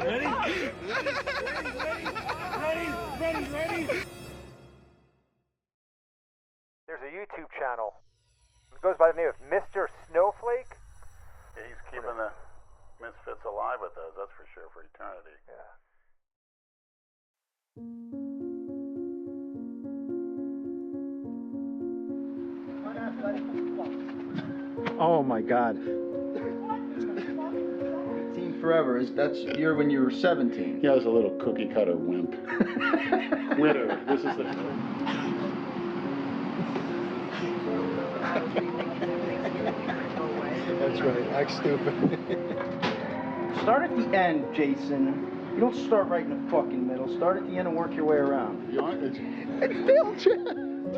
Ready? There's a YouTube channel. It goes by the name of Mr. Snowflake. Yeah, he's keeping the Misfits alive with us, that's for sure, for eternity. Yeah. Oh my God. Forever. That's year when you were 17. He was a little cookie cutter wimp. Witter. This is the. That's right. Act stupid. Start at the end, Jason. You don't start right in the fucking middle. Start at the end and work your way around. It's Bill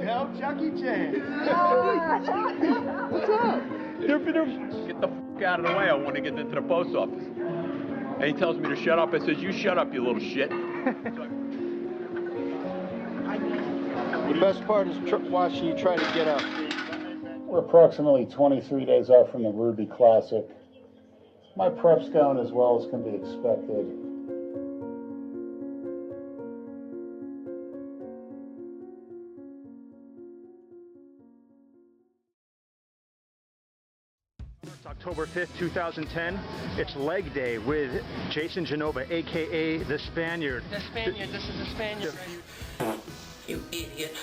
Tell Chucky Chan. What's up? Get the fuck out of the way. I want to get into the post office. And he tells me to shut up. I says, you shut up, you little shit. The best part is watching you try to get up. We're approximately 23 days out from the Ruby Classic. My prep's going as well as can be expected. It's October 5th, 2010. It's leg day with Jason Genova, a.k.a. The Spaniard. The Spaniard, this is the Spaniard. You idiot.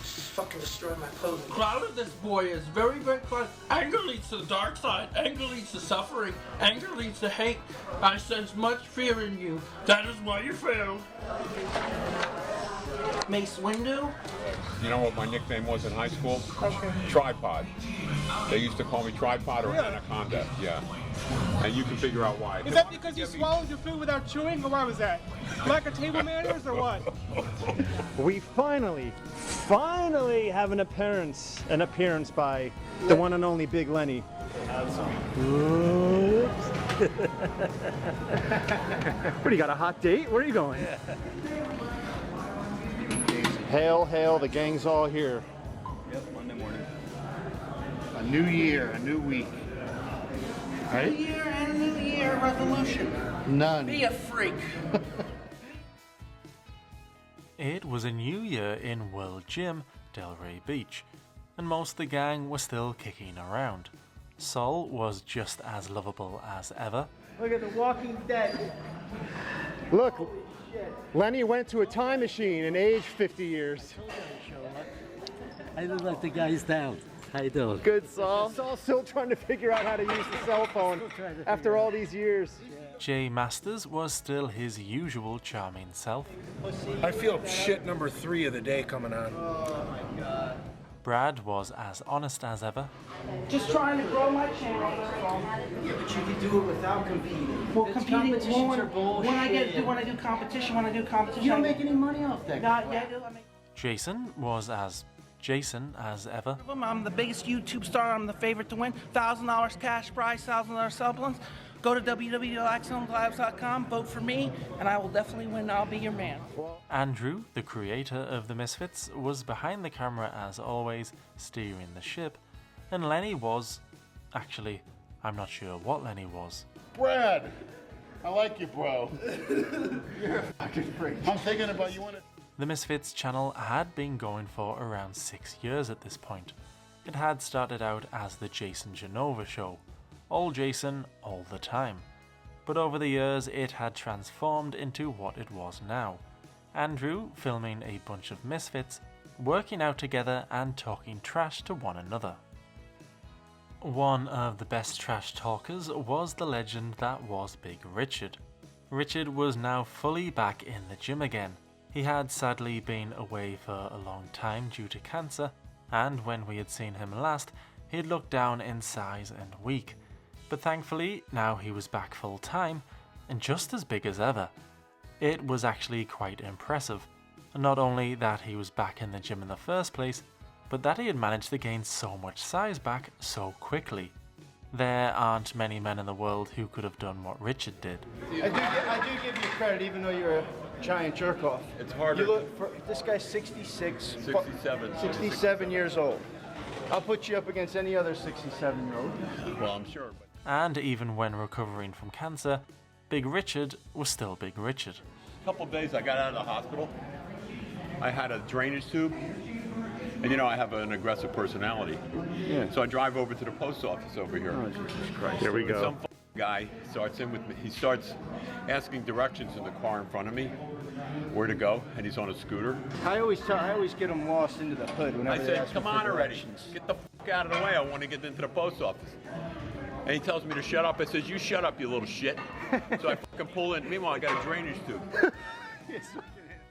Just fucking destroyed my pose. The crowd of this boy is very, very close. Anger leads to the dark side. Anger leads to suffering. Anger leads to hate. I sense much fear in you. That is why you failed. Mace Windu? You know what my nickname was in high school? Okay. Tripod. They used to call me Tripod or Anaconda, yeah. And you can figure out why. Is that because you swallowed your food without chewing, or why was that? Lack of table manners, or what? We finally have an appearance by the one and only Big Lenny. Oops. What, do you got a hot date? Where are you going? Hail, hail, the gang's all here. Yep, Monday morning. A new year, a new week. Right? New year and a new year resolution. None. Be a freak. It was a new year in World Gym, Delray Beach, and most of the gang were still kicking around. Sol was just as lovable as ever. Look at The Walking Dead. Look, Lenny went to a time machine and aged 50 years. I look like the guy's down. How you doing? Good, Saul. Saul's still trying to figure out how to use the cell phone after all these years. Jay Masters was still his usual charming self. I feel shit number 3 of the day coming on. Oh my God. Brad was as honest as ever. Just trying to grow my channel. Yeah, but you can do it without competing. Well, This competing competitions are bullshit. when I do competition, You don't make any money off that. Not yet. I make Jason was as Jason as ever. I'm the biggest YouTube star. I'm the favorite to win. $1,000 cash prize, $1,000 supplements. Go to www.axonlives.com, vote for me, and I will definitely win. I'll be your man. Andrew, the creator of the Misfits, was behind the camera as always, steering the ship, and Lenny was... Actually, I'm not sure what Lenny was. Brad! I like you, bro. You're a fucking freak. I'm thinking about you. The Misfits channel had been going for around 6 years at this point. It had started out as the Jason Genova Show. All Jason, all the time. But over the years it had transformed into what it was now. Andrew filming a bunch of misfits, working out together and talking trash to one another. One of the best trash talkers was the legend that was Big Richard. Richard was now fully back in the gym again. He had sadly been away for a long time due to cancer, and when we had seen him last, he looked down in size and weak. But thankfully, now he was back full time, and just as big as ever. It was actually quite impressive. Not only that he was back in the gym in the first place, but that he had managed to gain so much size back so quickly. There aren't many men in the world who could have done what Richard did. I do give you credit, even though you're a giant jerk-off. It's harder. This guy's 66. 67 years old. I'll put you up against any other 67-year-old. Well, I'm sure. And even when recovering from cancer, Big Richard was still Big Richard. A couple of days I got out of the hospital. I had a drainage tube. And you know, I have an aggressive personality. Yeah. So I drive over to the post office over here. Oh, Jesus Christ. Here we And go. some guy starts in with me. He starts asking directions in the car in front of me, where to go, and he's on a scooter. I always get them lost into the hood whenever I they said, ask me come for on already. directions. Get the out of the way. I want to get into the post office. And he tells me to shut up. I says, you shut up, you little shit. So I fucking pull in. Meanwhile, I got a drainage tube.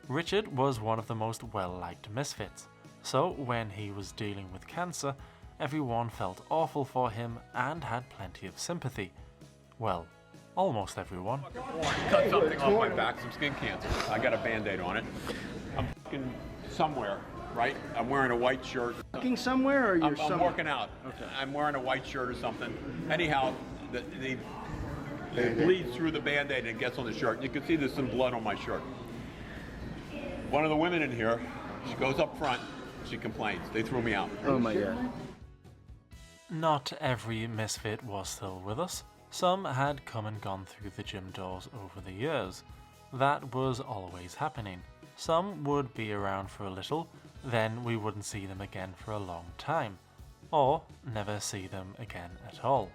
Richard was one of the most well-liked misfits, so when he was dealing with cancer, everyone felt awful for him and had plenty of sympathy. Well, almost everyone. Cut something off my back, some skin cancer. I got a Band-Aid on it. I'm fucking somewhere, right? I'm wearing a white shirt. Fucking somewhere, or you're I'm working out. Okay. I'm wearing a white shirt or something. Anyhow, they bleed through the Band-Aid and it gets on the shirt. You can see there's some blood on my shirt. One of the women in here, she goes up front, she complains. They threw me out. Oh my God. Not every misfit was still with us. Some had come and gone through the gym doors over the years. That was always happening. Some would be around for a little, then we wouldn't see them again for a long time, or never see them again at all.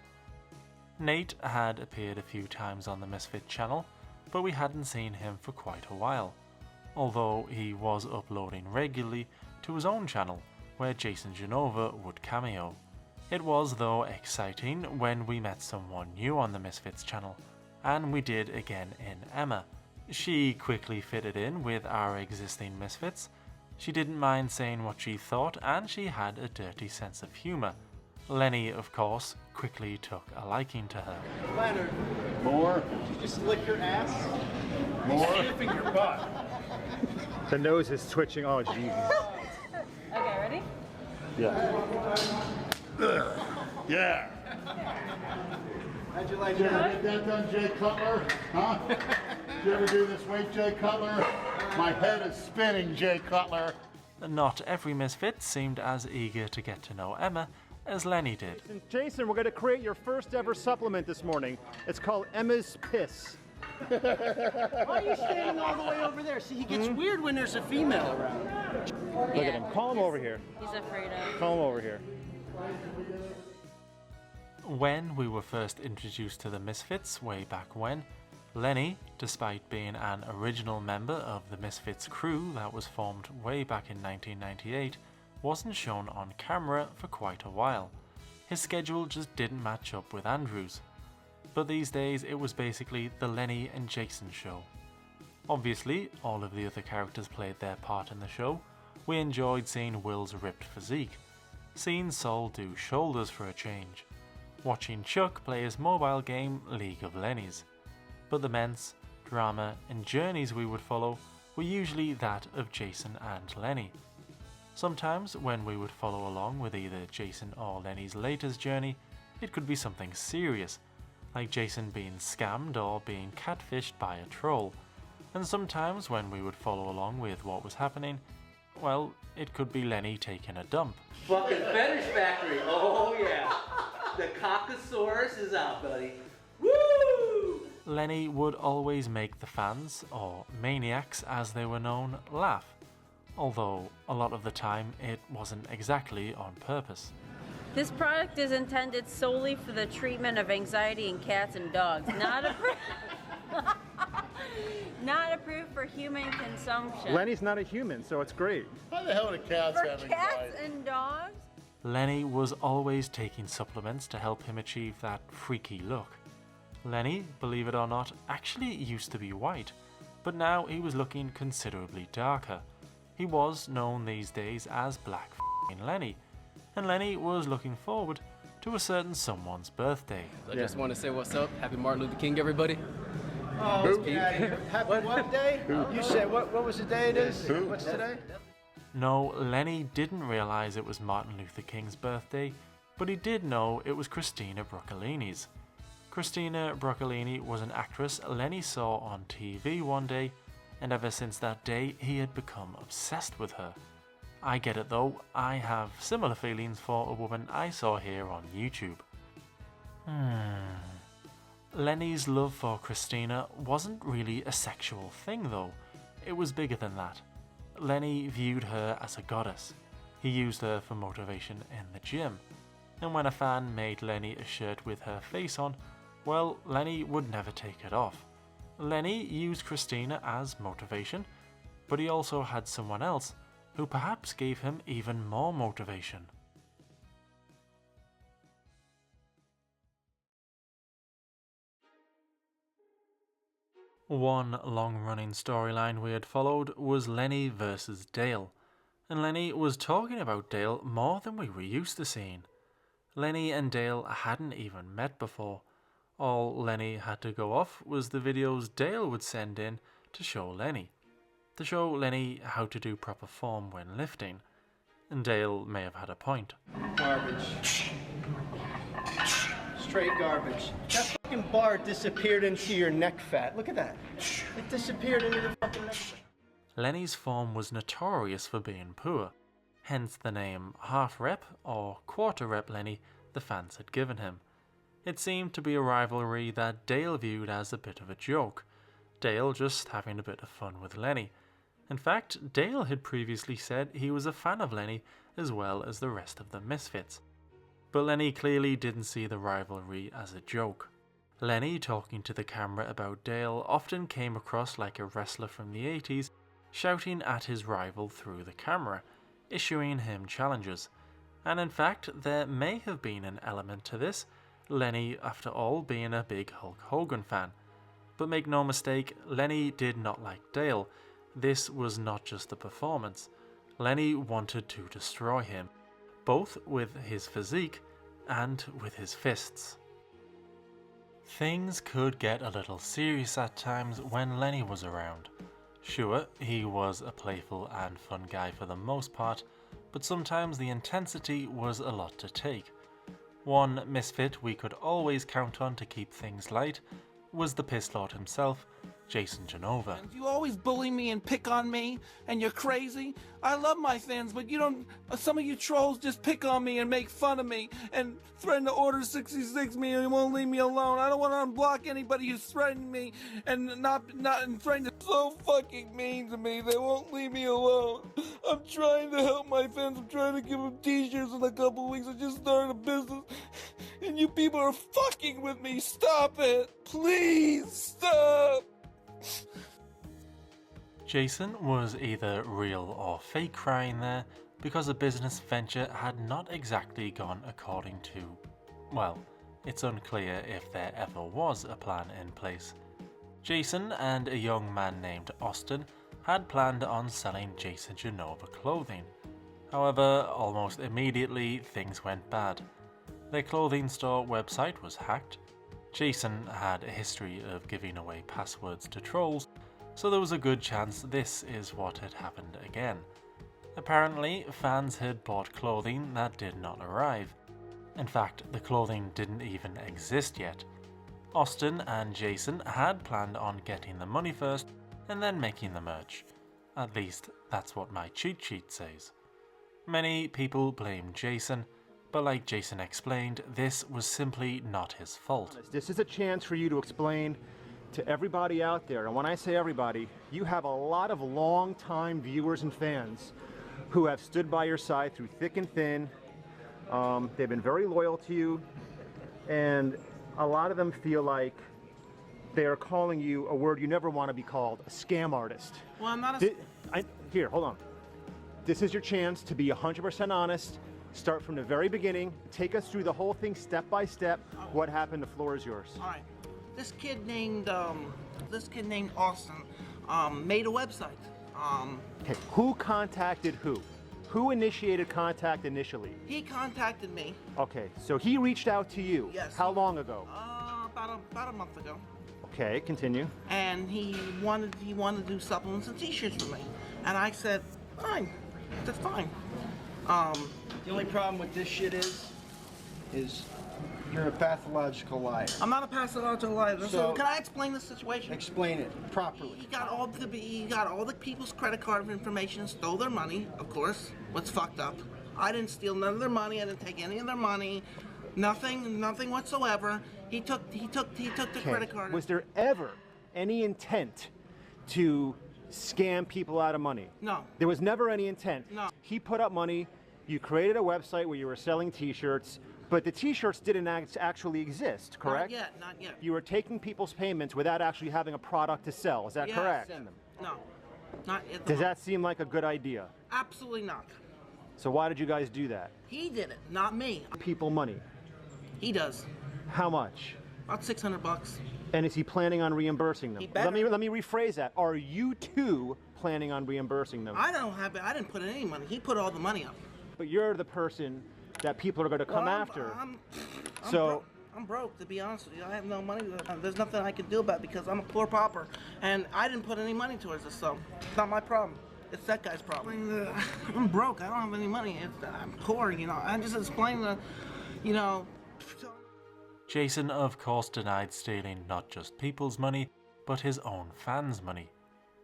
Nate had appeared a few times on the Misfit channel, but we hadn't seen him for quite a while, although he was uploading regularly to his own channel, where Jason Genova would cameo. It was, though, exciting when we met someone new on the Misfits channel, and we did again in Emma. She quickly fitted in with our existing Misfits. She didn't mind saying what she thought, and she had a dirty sense of humour. Lenny, of course, quickly took a liking to her. Leonard. More? Did you just lick your ass? More? Sniffing your butt. The nose is twitching. Oh, jeez. Okay, ready? Yeah. Yeah. How'd you like Did you ever that? get that done, Jay Cutler? Huh? Did you ever do this weight, Jay Cutler? My head is spinning, Jay Cutler. Not every misfit seemed as eager to get to know Emma as Lenny did. Jason, we're going to create your first ever supplement this morning. It's called Emma's Piss. Why are you standing all the way over there? See, he gets weird when there's a female around. Look at him. Call him over here. He's afraid of. Call him over here. When we were first introduced to the Misfits way back when, Lenny, despite being an original member of the Misfits crew that was formed way back in 1998, wasn't shown on camera for quite a while. His schedule just didn't match up with Andrew's. But these days it was basically the Lenny and Jason show. Obviously, all of the other characters played their part in the show. We enjoyed seeing Will's ripped physique, seeing Sol do shoulders for a change, watching Chuck play his mobile game League of Lennies. But the ments, drama and journeys we would follow were usually that of Jason and Lenny. Sometimes when we would follow along with either Jason or Lenny's latest journey, it could be something serious, like Jason being scammed or being catfished by a troll. And sometimes when we would follow along with what was happening, well, it could be Lenny taking a dump. Fucking fetish factory, oh yeah. The Cockosaurus is out, buddy. Woo! Lenny would always make the fans, or maniacs as they were known, laugh. Although, a lot of the time, it wasn't exactly on purpose. This product is intended solely for the treatment of anxiety in cats and dogs, not approved for human consumption. Lenny's not a human, so it's great. Why the hell do cats For have cats anxiety? and dogs? Lenny was always taking supplements to help him achieve that freaky look. Lenny, believe it or not, actually used to be white, but now he was looking considerably darker. He was known these days as Black f***ing Lenny, and Lenny was looking forward to a certain someone's birthday. I just want to say what's up. Happy Martin Luther King, everybody. Oh, yeah. Happy what day? You said, what was the day it is? What's today? No, Lenny didn't realize it was Martin Luther King's birthday, but he did know it was Christina Broccolini's. Christina Broccolini was an actress Lenny saw on TV one day, and ever since that day he had become obsessed with her. I get it though, I have similar feelings for a woman I saw here on YouTube. Lenny's love for Christina wasn't really a sexual thing though, it was bigger than that. Lenny viewed her as a goddess. He used her for motivation in the gym. And when a fan made Lenny a shirt with her face on, well, Lenny would never take it off. Lenny used Christina as motivation, but he also had someone else who perhaps gave him even more motivation. One long-running storyline we had followed was Lenny versus Dale, and Lenny was talking about Dale more than we were used to seeing. Lenny and Dale hadn't even met before. All Lenny had to go off was the videos Dale would send in to show Lenny how to do proper form when lifting, and Dale may have had a point. Garbage. Straight garbage. That fucking bar disappeared into your neck fat. Look at that. It disappeared into the fucking neck fat. Lenny's form was notorious for being poor, hence the name half rep or quarter rep Lenny the fans had given him. It seemed to be a rivalry that Dale viewed as a bit of a joke, Dale just having a bit of fun with Lenny. In fact, Dale had previously said he was a fan of Lenny as well as the rest of the Misfits. But Lenny clearly didn't see the rivalry as a joke. Lenny talking to the camera about Dale often came across like a wrestler from the 80s, shouting at his rival through the camera, issuing him challenges. And in fact, there may have been an element to this, Lenny, after all, being a big Hulk Hogan fan. But make no mistake, Lenny did not like Dale. This was not just a performance. Lenny wanted to destroy him, both with his physique and with his fists. Things could get a little serious at times when Lenny was around. Sure, he was a playful and fun guy for the most part, but sometimes the intensity was a lot to take. One misfit we could always count on to keep things light was the Piss Lord himself, Jason Genova. You always bully me and pick on me, and you're crazy. I love my fans, but you don't. Some of you trolls just pick on me and make fun of me and threaten to order 66 me and won't leave me alone. I don't want to unblock anybody who's threatening me and and threatening to so fucking mean to me. They won't leave me alone. I'm trying to help my fans. I'm trying to give them t-shirts in a couple weeks. I just started a business, and you people are fucking with me. Stop it, please stop. Jason was either real or fake crying there because a business venture had not exactly gone according to, well, it's unclear if there ever was a plan in place. Jason and a young man named Austin had planned on selling Jason Genova clothing. However, almost immediately things went bad. Their clothing store website was hacked. Jason had a history of giving away passwords to trolls, so there was a good chance this is what had happened again. Apparently, fans had bought clothing that did not arrive. In fact, the clothing didn't even exist yet. Austin and Jason had planned on getting the money first and then making the merch. At least, that's what my cheat sheet says. Many people blame Jason, but like Jason explained, this was simply not his fault. This is a chance for you to explain to everybody out there, and when I say everybody, you have a lot of long-time viewers and fans who have stood by your side through thick and thin. They've been very loyal to you, and a lot of them feel like they're calling you a word you never want to be called, a scam artist. Well, I'm not a... Here, hold on. This is your chance to be 100% honest. Start from the very beginning. Take us through the whole thing step by step. What happened? The floor is yours. All right. This kid named Austin made a website. Okay. Who contacted who? Who initiated contact initially? He contacted me. Okay. So he reached out to you. Yes. How long ago? About a month ago. Okay. Continue. And he wanted to do supplements and t-shirts for me, and I said, fine. That's fine. The only problem with this shit is you're a pathological liar. I'm not a pathological liar. So can I explain the situation? Explain it properly. He got all the people's credit card information, stole their money, of course. What's fucked up? I didn't steal none of their money. I didn't take any of their money. Nothing whatsoever. He took the credit card. Was there ever any intent to scam people out of money? No. There was never any intent. No. He put up money. You created a website where you were selling T-shirts, but the T-shirts didn't actually exist, correct? Not yet. You were taking people's payments without actually having a product to sell. Is that correct? No, not yet. Does that seem like a good idea? Absolutely not. So why did you guys do that? He did it, not me. People money. He does. How much? About $600. And is he planning on reimbursing them? He better. Let me rephrase that. Are you too planning on reimbursing them? I didn't put in any money. He put all the money up. But you're the person that people are going to come after. I'm broke, to be honest with you. I have no money. There's nothing I can do about it because I'm a poor pauper. And I didn't put any money towards this, so it's not my problem. It's that guy's problem. I'm broke. I don't have any money. I'm poor, you know. I just explained the, you know. Jason, of course, denied stealing not just people's money, but his own fans' money.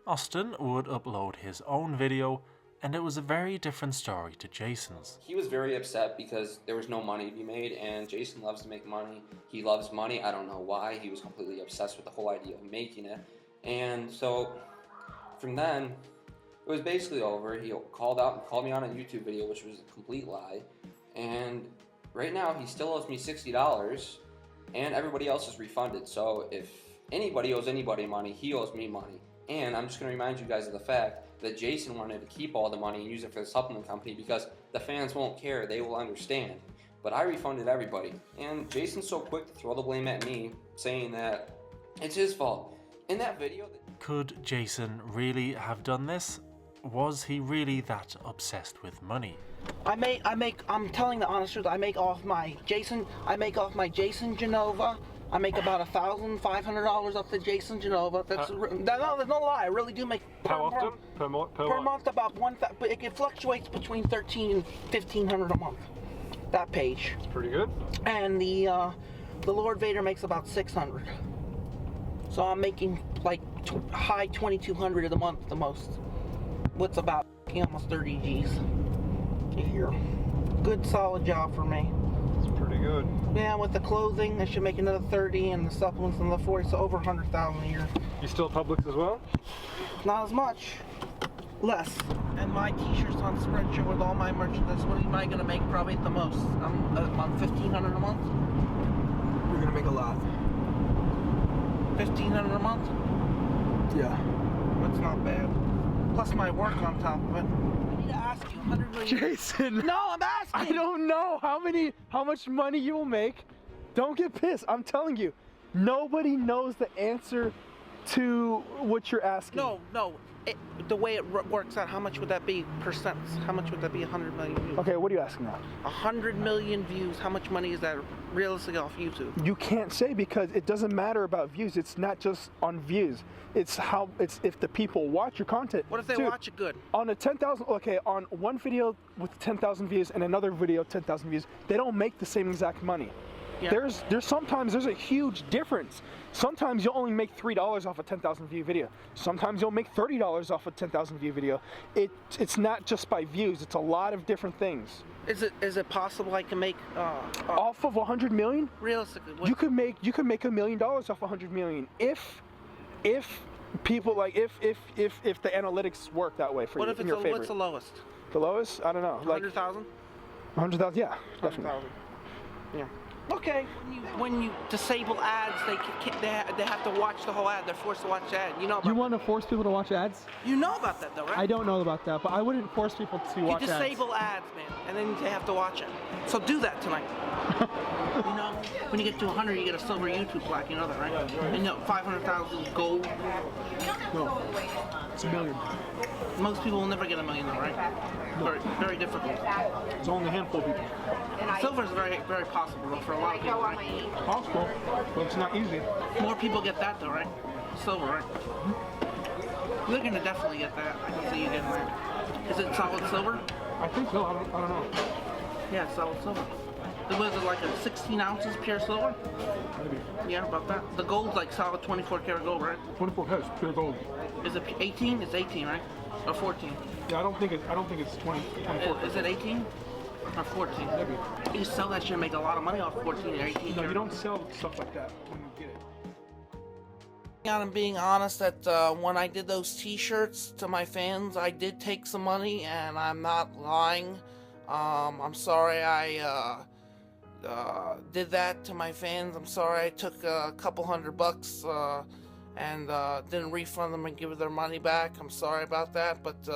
Austin would upload his own video, and it was a very different story to Jason's. He was very upset because there was no money to be made, and Jason loves to make money. He loves money. I don't know why. He was completely obsessed with the whole idea of making it. And so from then, it was basically over. He called me on a YouTube video, which was a complete lie. And right now, he still owes me $60, and everybody else is refunded. So if anybody owes anybody money, he owes me money. And I'm just going to remind you guys of the fact that Jason wanted to keep all the money and use it for the supplement company because the fans won't care, they will understand. But I refunded everybody. And Jason's so quick to throw the blame at me, saying that it's his fault. In that video... Could Jason really have done this? Was he really that obsessed with money? I'm telling the honest truth, I make off my Jason Genova. I make about $1,500 off the Jason Genova. There's no lie. I really do make. How often? Per month, about but it fluctuates between $1,300 and $1,500 a month. That page. It's pretty good. And the Lord Vader makes about $600. So I'm making like high $2,200 a month the most. What's about almost 30 G's a year. Good solid job for me. Pretty good. Yeah, with the clothing, I should make another 30, and the supplements another 40, so over 100,000 a year. You still Publix as well? Not as much. Less. And my t-shirts on Spreadshirt with all my merchandise, what am I going to make probably at the most? I'm on $1,500 a month? You're going to make a lot. $1,500 a month? Yeah. That's not bad. Plus my work on top of it. To ask you 100 million. Jason! No, I'm asking! I don't know how much money you will make. Don't get pissed. I'm telling you, nobody knows the answer to what you're asking. No. The way it works out, how much would that be percents? How much would that be 100 million views? Okay, what are you asking now? 100 million views. How much money is that realistically off YouTube? You can't say because it doesn't matter about views. It's not just on views. It's if the people watch your content. What if they watch it good? On a 10,000, okay, on one video with 10,000 views and another video 10,000 views, they don't make the same exact money. Yeah. There's sometimes a huge difference. Sometimes you'll only make $3 off a 10,000 view video. Sometimes you'll make $30 off a 10,000 view video. It's not just by views. It's a lot of different things. Is it possible I can make off of 100 million? Realistically, you could make $1 million off 100 million if people if the analytics work that way for you. What if what's the lowest? The lowest? I don't know. 100,000. 100,000? Yeah, definitely. 100,000. Yeah. Okay, when you disable ads, they have to watch the whole ad. They're forced to watch the ad. You know about You want to force people to watch ads? You know about that though, right? I don't know about that, but I wouldn't force people to watch ads. You disable ads, man, and then they have to watch it. So do that tonight. You know, when you get to 100, you get a silver YouTube plaque. You know that, right? And you know, 500,000 gold. No, it's $1 million. Most people will never get $1 million, though, right? Very, very difficult. It's only a handful of people. Silver is very, very possible though, for a lot of people, right? Possible, but it's not easy. More people get that though, right? Silver, right? Mm-hmm. You're gonna definitely get that. I can see you getting that. Is it solid silver? I think so. I don't know. Yeah, it's solid silver. Was it like a 16 ounces pure silver? Maybe. Yeah, about that. The gold's like solid 24 karat gold, right? 24 karat pure gold. Is it 18? It's 18, right? Or 14? Yeah, I don't think it's 24. Is it 18? Or 14. You sell that shit and make a lot of money off 14 or 18. No, you don't sell stuff like that when you get it. I'm being honest that when I did those t-shirts to my fans, I did take some money, and I'm not lying. I'm sorry I did that to my fans. I'm sorry I took a couple $100 and didn't refund them and give their money back. I'm sorry about that, but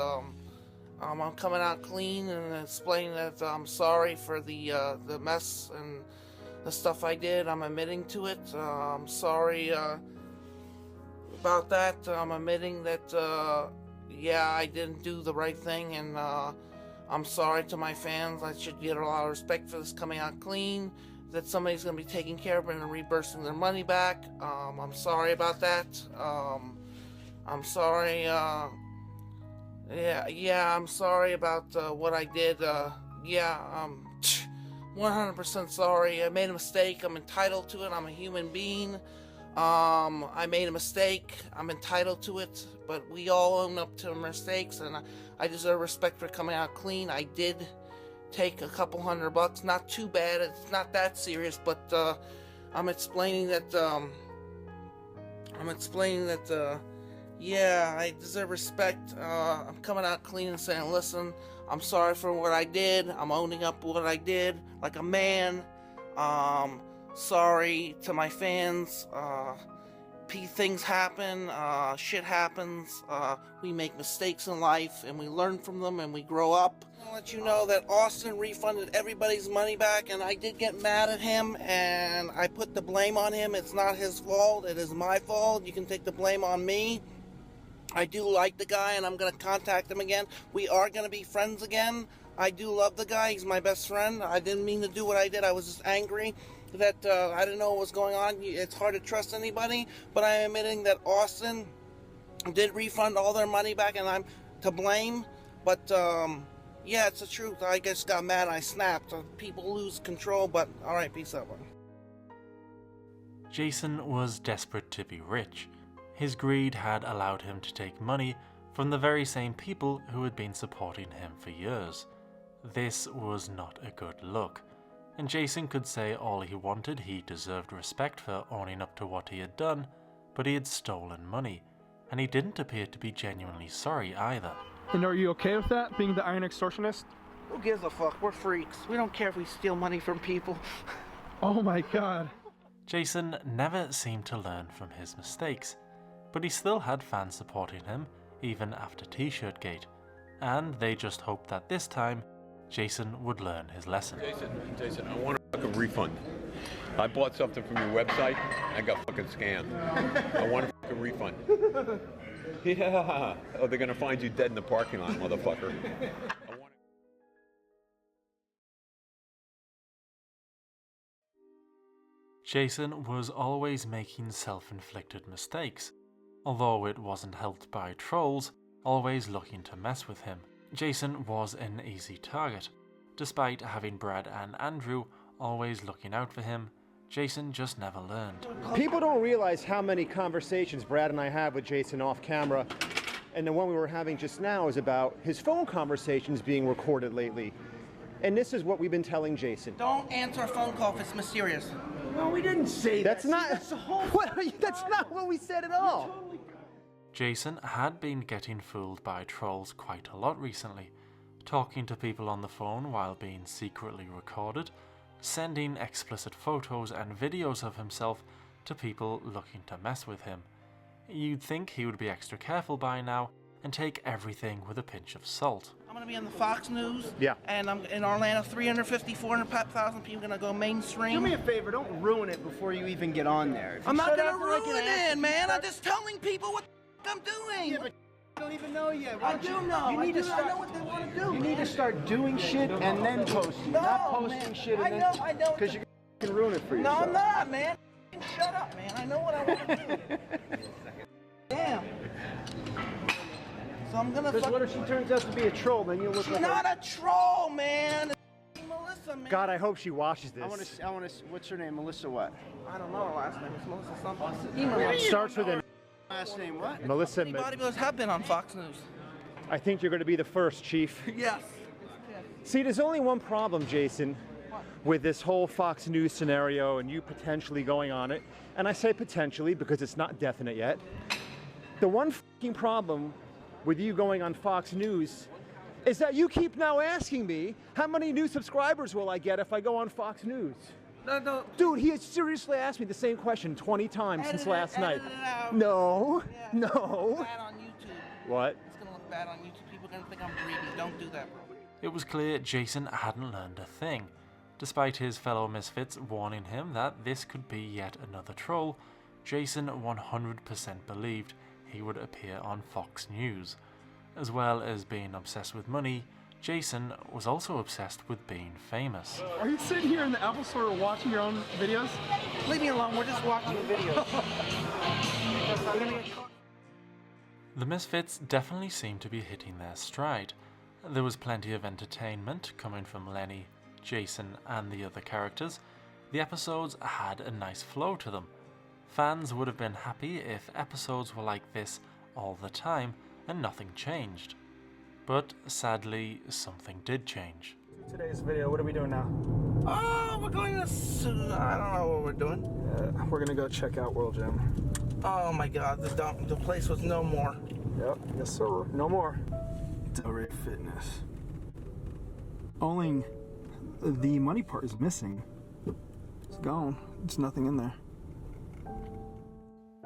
I'm coming out clean and explaining that I'm sorry for the mess and the stuff I did. I'm admitting to it. I'm sorry about that. I'm admitting that yeah, I didn't do the right thing, and I'm sorry to my fans. I should get a lot of respect for this coming out clean, that somebody's going to be taking care of it and reimbursing their money back. I'm sorry about that. I'm sorry. Yeah, I'm sorry about what I did. Yeah, I'm 100% sorry. I made a mistake. I'm entitled to it. I'm a human being. I made a mistake. I'm entitled to it. But we all own up to mistakes, and I deserve respect for coming out clean. I did take a couple $100. Not too bad. It's not that serious, but I'm explaining that. Yeah, I deserve respect. I'm coming out clean and saying, listen, I'm sorry for what I did. I'm owning up what I did like a man. Sorry to my fans. Things happen. Shit happens. We make mistakes in life, and we learn from them, and we grow up. I'll let you know that Austin refunded everybody's money back, and I did get mad at him, and I put the blame on him. It's not his fault. It is my fault. You can take the blame on me. I do like the guy, and I'm going to contact him again. We are going to be friends again. I do love the guy. He's my best friend. I didn't mean to do what I did. I was just angry that I didn't know what was going on. It's hard to trust anybody, but I am admitting that Austin did refund all their money back, and I'm to blame. But yeah, it's the truth. I just got mad and I snapped. People lose control, but all right, peace out. Jason was desperate to be rich. His greed had allowed him to take money from the very same people who had been supporting him for years. This was not a good look, and Jason could say all he wanted. He deserved respect for owning up to what he had done, but he had stolen money, and he didn't appear to be genuinely sorry either. And are you okay with that, being the Iron Extortionist? Who gives a fuck? We're freaks. We don't care if we steal money from people. Oh my god. Jason never seemed to learn from his mistakes, but he still had fans supporting him, even after T-Shirt Gate, and they just hoped that this time, Jason would learn his lesson. Jason, I want a fucking refund. I bought something from your website, I got fucking scammed. I want a fucking refund. Yeah. Oh, they're gonna find you dead in the parking lot, motherfucker. Jason was always making self-inflicted mistakes, although it wasn't helped by trolls always looking to mess with him. Jason was an easy target. Despite having Brad and Andrew always looking out for him, Jason just never learned. People don't realize how many conversations Brad and I have with Jason off camera, and the one we were having just now is about his phone conversations being recorded lately. And this is what we've been telling Jason. Don't answer a phone call if it's mysterious. No, we didn't say that's that. Not, that's the whole that's not what we said at all. Jason had been getting fooled by trolls quite a lot recently, talking to people on the phone while being secretly recorded, sending explicit photos and videos of himself to people looking to mess with him. You'd think he would be extra careful by now and take everything with a pinch of salt. I'm going to be on the Fox News. Yeah. And I'm in Orlando, 350, 400,000 people going to go mainstream. Do me a favor, don't ruin it before you even get on there. I'm not going to ruin it, man. I'm just telling people what I'm doing. Yeah, but I don't even know yet. I do know. You need to start, I know what they want to do. You need to start doing shit and then posting. No, not posting man. shit and I know. because you're going to ruin it for yourself. No, I'm not, man. Shut up, man. I know what I want to do. Damn. So I'm gonna. Because what if she turns out to be a troll? Then you'll look like. She's not a troll, man. It's Melissa, man. God, I hope she watches this. I want to. What's her name? Melissa what? I don't know her last name. It's Melissa something. Starts with an. Last name what? Melissa. How many bodybuilders have been on Fox News? I think you're going to be the first, Chief. Yes. See, there's only one problem, Jason, with this whole Fox News scenario and you potentially going on it. And I say potentially because it's not definite yet. The one fucking problem with you going on Fox News is that you keep now asking me how many new subscribers will I get if I go on Fox News. No. Dude, he has seriously asked me the same question 20 times since last night. No. Bad on YouTube. What? It's gonna look bad on YouTube. People are gonna think I'm greedy. Don't do that, bro. It was clear Jason hadn't learned a thing, despite his fellow misfits warning him that this could be yet another troll. Jason 100% believed he would appear on Fox News. As well as being obsessed with money, Jason was also obsessed with being famous. Are you sitting here in the Apple Store watching your own videos? Leave me alone. We're just watching the videos. The Misfits definitely seemed to be hitting their stride. There was plenty of entertainment coming from Lenny, Jason and the other characters. The episodes had a nice flow to them. Fans would have been happy if episodes were like this all the time and nothing changed. But sadly, something did change. Today's video, what are we doing now? Oh, we're going to... I don't know what we're doing. We're gonna go check out World Gym. Oh my god, the place was no more. Yep, yes sir, no more. Delray Fitness. Only the money part is missing. It's gone. There's nothing in there.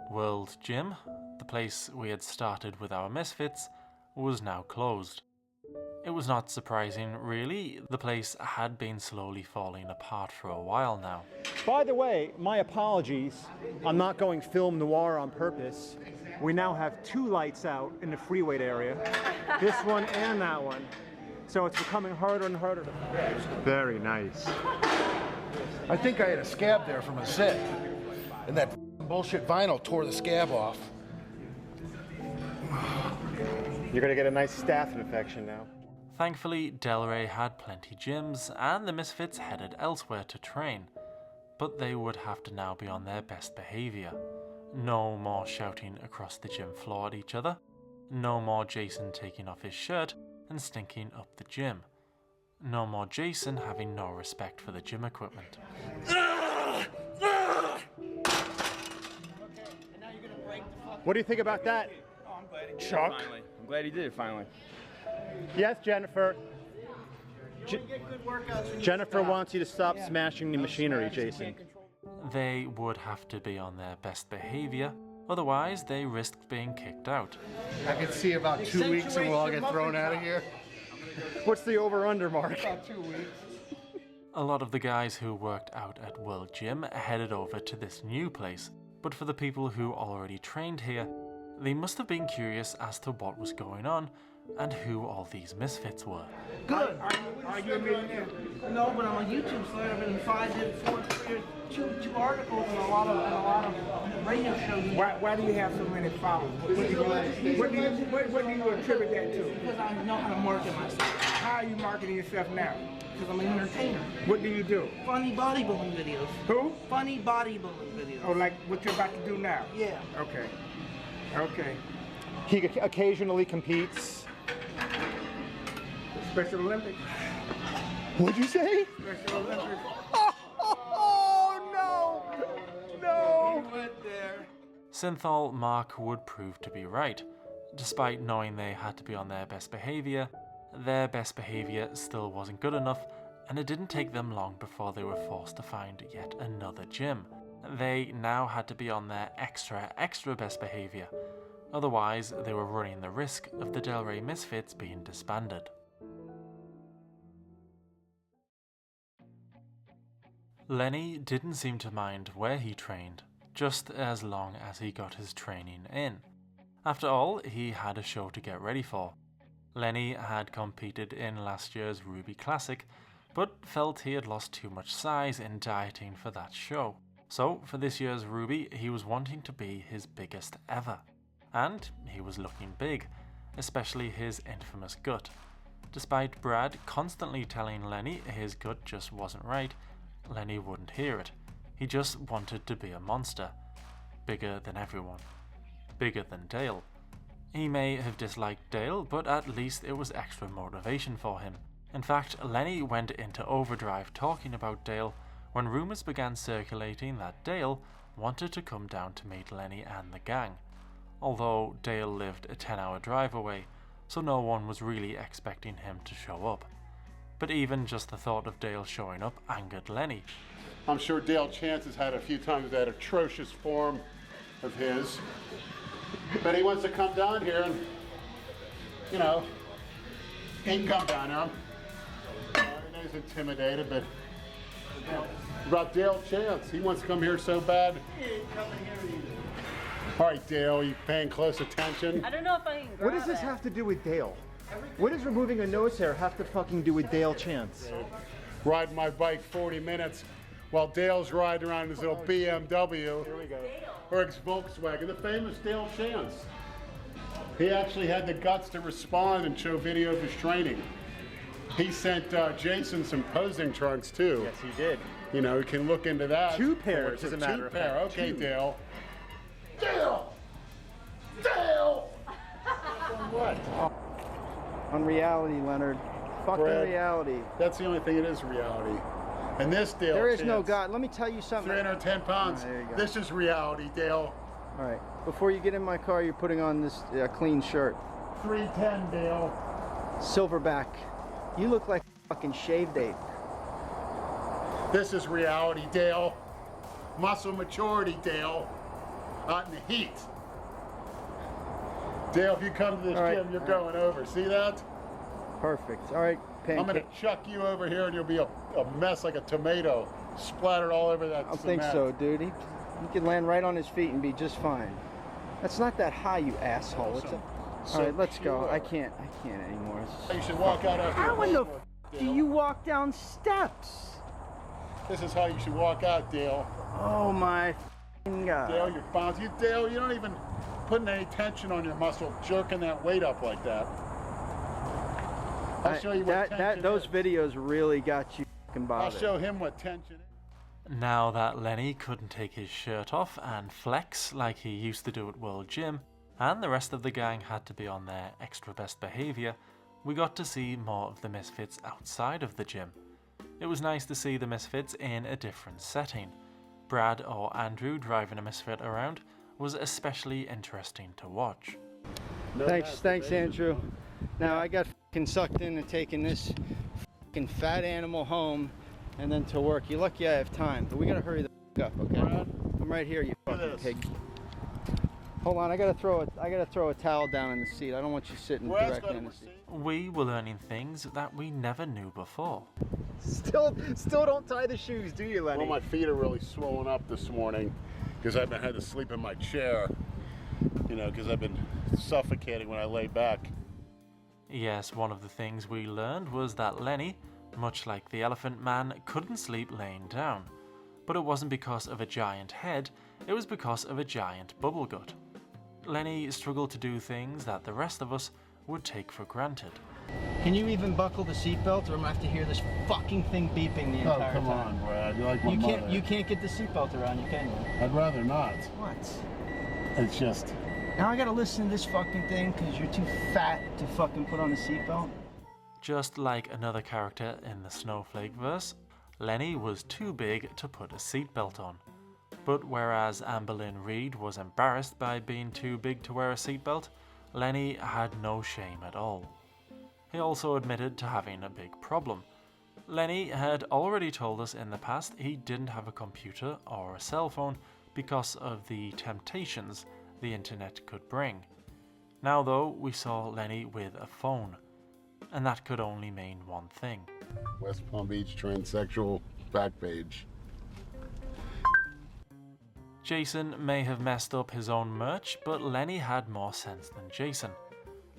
World Gym, the place we had started with our Misfits, was now closed. It was not surprising, really. The place had been slowly falling apart for a while now. By the way, my apologies. I'm not going film noir on purpose. We now have 2 lights out in the free weight area. This one and that one. So it's becoming harder and harder to find. Very nice. I think I had a scab there from a zip, and that bullshit vinyl tore the scab off. You're gonna get a nice staph infection now. Thankfully, Delray had plenty gyms, and the Misfits headed elsewhere to train. But they would have to now be on their best behaviour. No more shouting across the gym floor at each other. No more Jason taking off his shirt and stinking up the gym. No more Jason having no respect for the gym equipment. What do you think about that, Chuck? I'm glad he did it finally. Yes, Jennifer. Jennifer wants you to stop smashing the machinery, Jason. They would have to be on their best behaviour, otherwise they risked being kicked out. I can see about 2 weeks and we'll all get thrown out of here. What's the over-under mark? About 2 weeks. A lot of the guys who worked out at World Gym headed over to this new place, but for the people who already trained here, they must have been curious as to what was going on and who all these misfits were. Good. Are you a millionaire? No, but I'm a YouTube star. I've been in two articles and a lot of radio shows. Why do you have so many followers? What do you attribute that to? Because I know how to market myself. How are you marketing yourself now? Because I'm an entertainer. What do you do? Funny bodybuilding videos. Who? Funny bodybuilding videos. Oh, like what you're about to do now? Yeah. Okay. Okay. He occasionally competes. Special Olympics. What'd you say? Special Olympics. Oh no! No! He went there. Synthol Mark would prove to be right. Despite knowing they had to be on their best behaviour, their best behaviour still wasn't good enough, and it didn't take them long before they were forced to find yet another gym. They now had to be on their extra best behaviour, otherwise they were running the risk of the Delray Misfits being disbanded. Lenny didn't seem to mind where he trained, just as long as he got his training in. After all, he had a show to get ready for. Lenny had competed in last year's Ruby Classic, but felt he had lost too much size in dieting for that show. So for this year's Ruby, he was wanting to be his biggest ever. And he was looking big, especially his infamous gut. Despite Brad constantly telling Lenny his gut just wasn't right, Lenny wouldn't hear it. He just wanted to be a monster. Bigger than everyone. Bigger than Dale. He may have disliked Dale, but at least it was extra motivation for him. In fact, Lenny went into overdrive talking about Dale when rumours began circulating that Dale wanted to come down to meet Lenny and the gang, although Dale lived a 10-hour drive away, so no one was really expecting him to show up. But even just the thought of Dale showing up angered Lenny. I'm sure Dale Chance has had a few times that atrocious form of his, but he wants to come down here and, you know, he can come down here. He's intimidated, but about Dale Chance, he wants to come here so bad. He ain't coming here either. All right, Dale, you paying close attention? I don't know if I can grab What does this it. have to do with Dale? What does removing a nose hair have to fucking do with Dale Chance? Riding my bike 40 minutes while Dale's riding around in his little BMW. Here we go. Or his Volkswagen, the famous Dale Chance. He actually had the guts to respond and show video of his training. He sent Jason some posing trunks too. Yes, he did. You know, you can look into that. 2 pairs, as a matter of fact. 2 pair. Okay, 2. Dale. Dale! Dale! What? On reality, Leonard. Fucking Brad, reality. That's the only thing that is reality. And this, Dale There is no Chance, God. Let me tell you something. 310 pounds. There you go. This is reality, Dale. All right. Before you get in my car, you're putting on this clean shirt. 310, Dale. Silverback. You look like a fucking shaved ape. This is reality, Dale. Muscle maturity, Dale. Out in the heat. Dale, if you come to this gym, you're going over. See that? Perfect. All right, I'm going to chuck you over here and you'll be a mess like a tomato splattered all over that I think so, dude. He could land right on his feet and be just fine. That's not that high, you asshole. All right, let's go. I can't anymore. You should walk out after How in the Dale. do you walk down steps? This is how you should walk out, Dale. Oh my God. Dale, you're bouncy. Dale, you don't even putting any tension on your muscle, jerking that weight up like that. I'll show you what tension those is. videos really got you fucking I'll bothered. show him what tension is. Now that Lenny couldn't take his shirt off and flex like he used to do at World Gym, and the rest of the gang had to be on their extra best behaviour, we got to see more of the Misfits outside of the gym. It was nice to see the Misfits in a different setting. Brad or Andrew driving a Misfit around was especially interesting to watch. Thanks, Andrew. Now I got fucking sucked into taking this fucking fat animal home and then to work. You're lucky I have time, but we gotta hurry the fuck up, okay? I'm right here, you fucking pig. Hold on, I gotta throw a towel down in the seat. I don't want you sitting directly in the seat. We were learning things that we never knew before. Still don't tie the shoes, do you, Lenny? Well, my feet are really swollen up this morning because I've had to sleep in my chair. You know, because I've been suffocating when I lay back. Yes, one of the things we learned was that Lenny, much like the Elephant Man, couldn't sleep laying down. But it wasn't because of a giant head, it was because of a giant bubble gut. Lenny struggled to do things that the rest of us would take for granted. Can you even buckle the seatbelt, or am I have to hear this fucking thing beeping the entire time? Oh, come on, Brad. You're like my mother. You can't get the seatbelt around you, can you? I'd rather not. What? It's just... Now I gotta listen to this fucking thing because you're too fat to fucking put on a seatbelt? Just like another character in the Snowflake verse, Lenny was too big to put a seatbelt on. But whereas Amberlynn Reed was embarrassed by being too big to wear a seatbelt, Lenny had no shame at all. He also admitted to having a big problem. Lenny had already told us in the past he didn't have a computer or a cell phone because of the temptations the internet could bring. Now though, we saw Lenny with a phone, and that could only mean one thing. West Palm Beach transsexual back page. Jason may have messed up his own merch, but Lenny had more sense than Jason.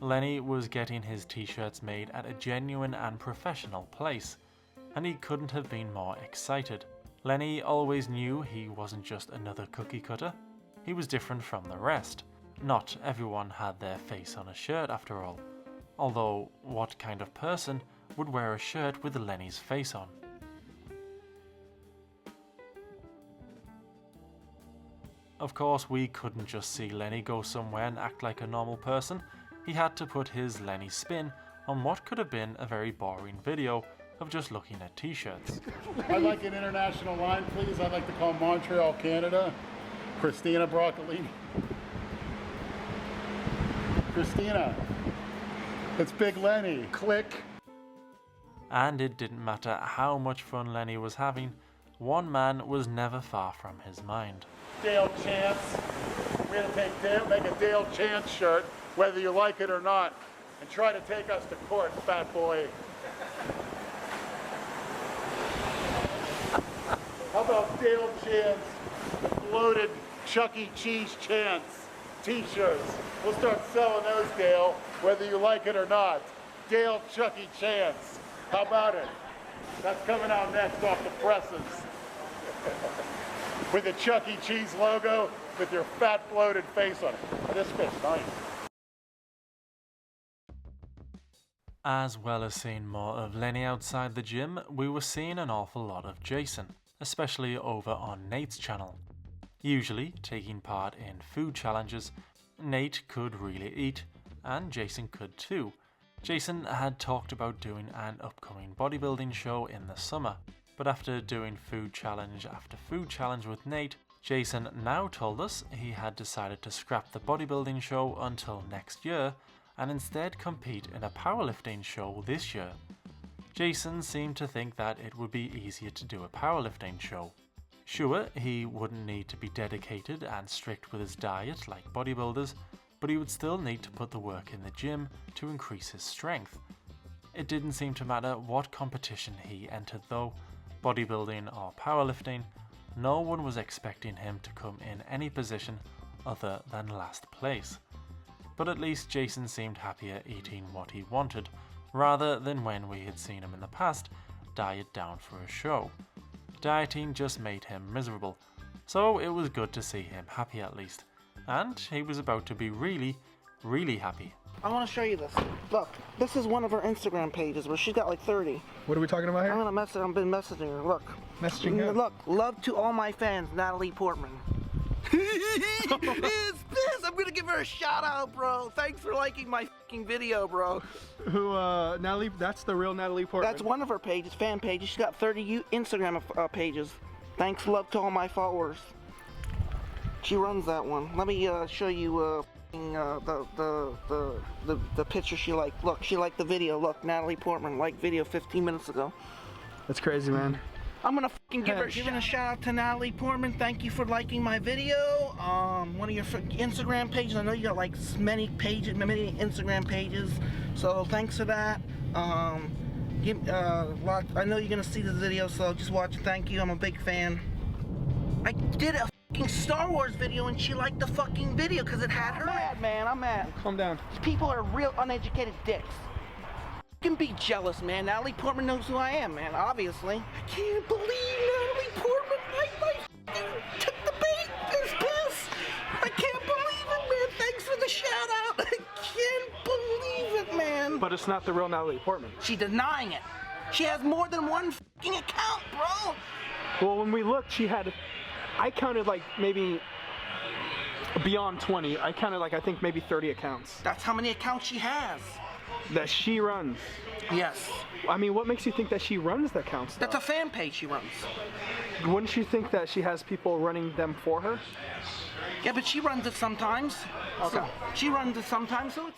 Lenny was getting his t-shirts made at a genuine and professional place, and he couldn't have been more excited. Lenny always knew he wasn't just another cookie cutter. He was different from the rest. Not everyone had their face on a shirt after all. Although, what kind of person would wear a shirt with Lenny's face on? Of course, we couldn't just see Lenny go somewhere and act like a normal person. He had to put his Lenny spin on what could have been a very boring video of just looking at t-shirts. I'd like an international line, please. I'd like to call Montreal, Canada. Christina Broccolini. Christina, it's Big Lenny. Click. And it didn't matter how much fun Lenny was having, one man was never far from his mind. Dale Chance. We're going to make a Dale Chance shirt, whether you like it or not, and try to take us to court, fat boy. How about Dale Chance, the bloated Chuck E. Cheese Chance t-shirts? We'll start selling those, Dale, whether you like it or not. Dale Chuck E. Chance. How about it? That's coming out next off the presses. With the Chuck E. Cheese logo, with your fat bloated face on it. Oh, this fits nice. As well as seeing more of Lenny outside the gym, we were seeing an awful lot of Jason, especially over on Nate's channel. Usually taking part in food challenges, Nate could really eat, and Jason could too. Jason had talked about doing an upcoming bodybuilding show in the summer, but after doing food challenge after food challenge with Nate, Jason now told us he had decided to scrap the bodybuilding show until next year and instead compete in a powerlifting show this year. Jason seemed to think that it would be easier to do a powerlifting show. Sure, he wouldn't need to be dedicated and strict with his diet like bodybuilders, but he would still need to put the work in the gym to increase his strength. It didn't seem to matter what competition he entered though, bodybuilding or powerlifting, no one was expecting him to come in any position other than last place. But at least Jason seemed happier eating what he wanted, rather than when we had seen him in the past diet down for a show. Dieting just made him miserable, so it was good to see him happy at least, and he was about to be really, really happy. I want to show you this. Look, this is one of her Instagram pages where she's got like 30. What are we talking about here? I'm gonna message. I've been messaging her. Look. Messaging her. Look, love to all my fans, Natalie Portman. It's this. I'm gonna give her a shout out, bro. Thanks for liking my fucking video, bro. Who, Natalie? That's the real Natalie Portman. That's one of her pages, fan pages. She's got 30 Instagram pages. Thanks, love to all my followers. She runs that one. Let me show you the picture she liked. Look, she liked the video. Look, Natalie Portman liked video 15 minutes ago. That's crazy, man. I'm gonna fucking give her a shout out to Natalie Portman. Thank you for liking my video. One of your Instagram pages. I know you got like many Instagram pages, so thanks for that. I know you're gonna see this video, so just watch it. Thank you. I'm a big fan. I did a fucking Star Wars video and she liked the fucking video because it had her. I'm mad, man. I'm mad. Calm down. People are real uneducated dicks. You can be jealous, man. Natalie Portman knows who I am, man, obviously. I can't believe Natalie Portman took the bait. This piss. I can't believe it, man. Thanks for the shout out. I can't believe it, man. But it's not the real Natalie Portman. She's denying it. She has more than one fucking account, bro. Well, when we looked, she had, I counted like maybe beyond 20. I counted like, I think maybe 30 accounts. That's how many accounts she has. That she runs. Yes. I mean, what makes you think that she runs the accounts, though? That's a fan page she runs. Wouldn't you think that she has people running them for her? Yeah, but she runs it sometimes. Okay. So she runs it sometimes, so it's...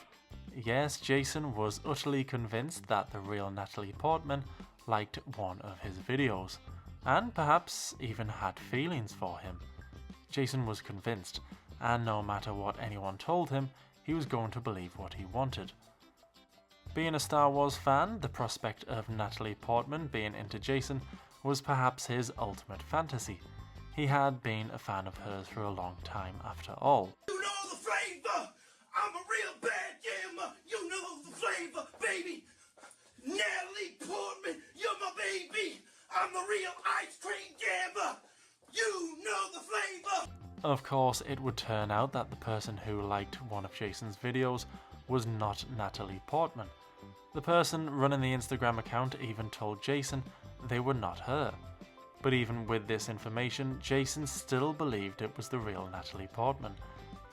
Yes, Jason was utterly convinced that the real Natalie Portman liked one of his videos, and perhaps even had feelings for him. Jason was convinced, and no matter what anyone told him, he was going to believe what he wanted. Being a Star Wars fan, the prospect of Natalie Portman being into Jason was perhaps his ultimate fantasy. He had been a fan of hers for a long time after all. You know the flavor! I'm a real bad jammer! You know the flavor, baby! Natalie Portman, you're my baby! I'm the real ice cream jammer! You know the flavor! Of course, it would turn out that the person who liked one of Jason's videos was not Natalie Portman. The person running the Instagram account even told Jason they were not her. But even with this information, Jason still believed it was the real Natalie Portman.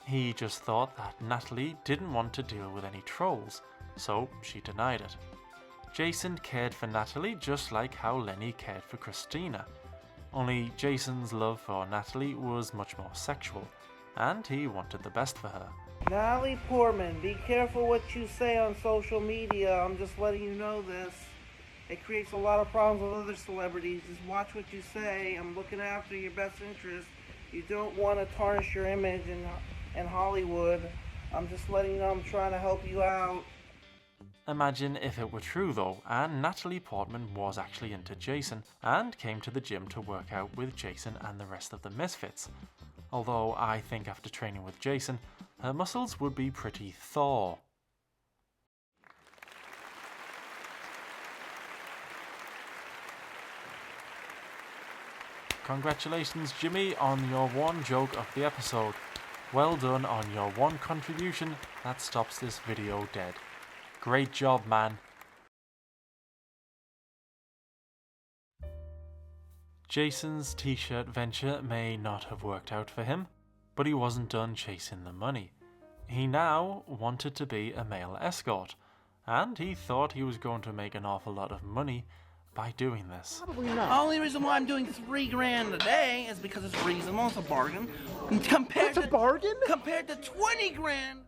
He just thought that Natalie didn't want to deal with any trolls. so she denied it. Jason cared for Natalie just like how Lenny cared for Christina, only Jason's love for Natalie was much more sexual, and he wanted the best for her. Natalie Portman, be careful what you say on social media. I'm just letting you know this. It creates a lot of problems with other celebrities. Just watch what you say. I'm looking after your best interest. You don't want to tarnish your image in Hollywood. I'm just letting you know I'm trying to help you out. Imagine if it were true though, and Natalie Portman was actually into Jason and came to the gym to work out with Jason and the rest of the Misfits. Although I think after training with Jason, her muscles would be pretty Thor. Congratulations Jimmy on your one joke of the episode. Well done on your one contribution that stops this video dead. Great job, man. Jason's t-shirt venture may not have worked out for him, but he wasn't done chasing the money. He now wanted to be a male escort, and he thought he was going to make an awful lot of money by doing this. Probably not. The only reason why I'm doing $3 grand a day is because it's reasonable. It's a bargain. Compared to $20 grand.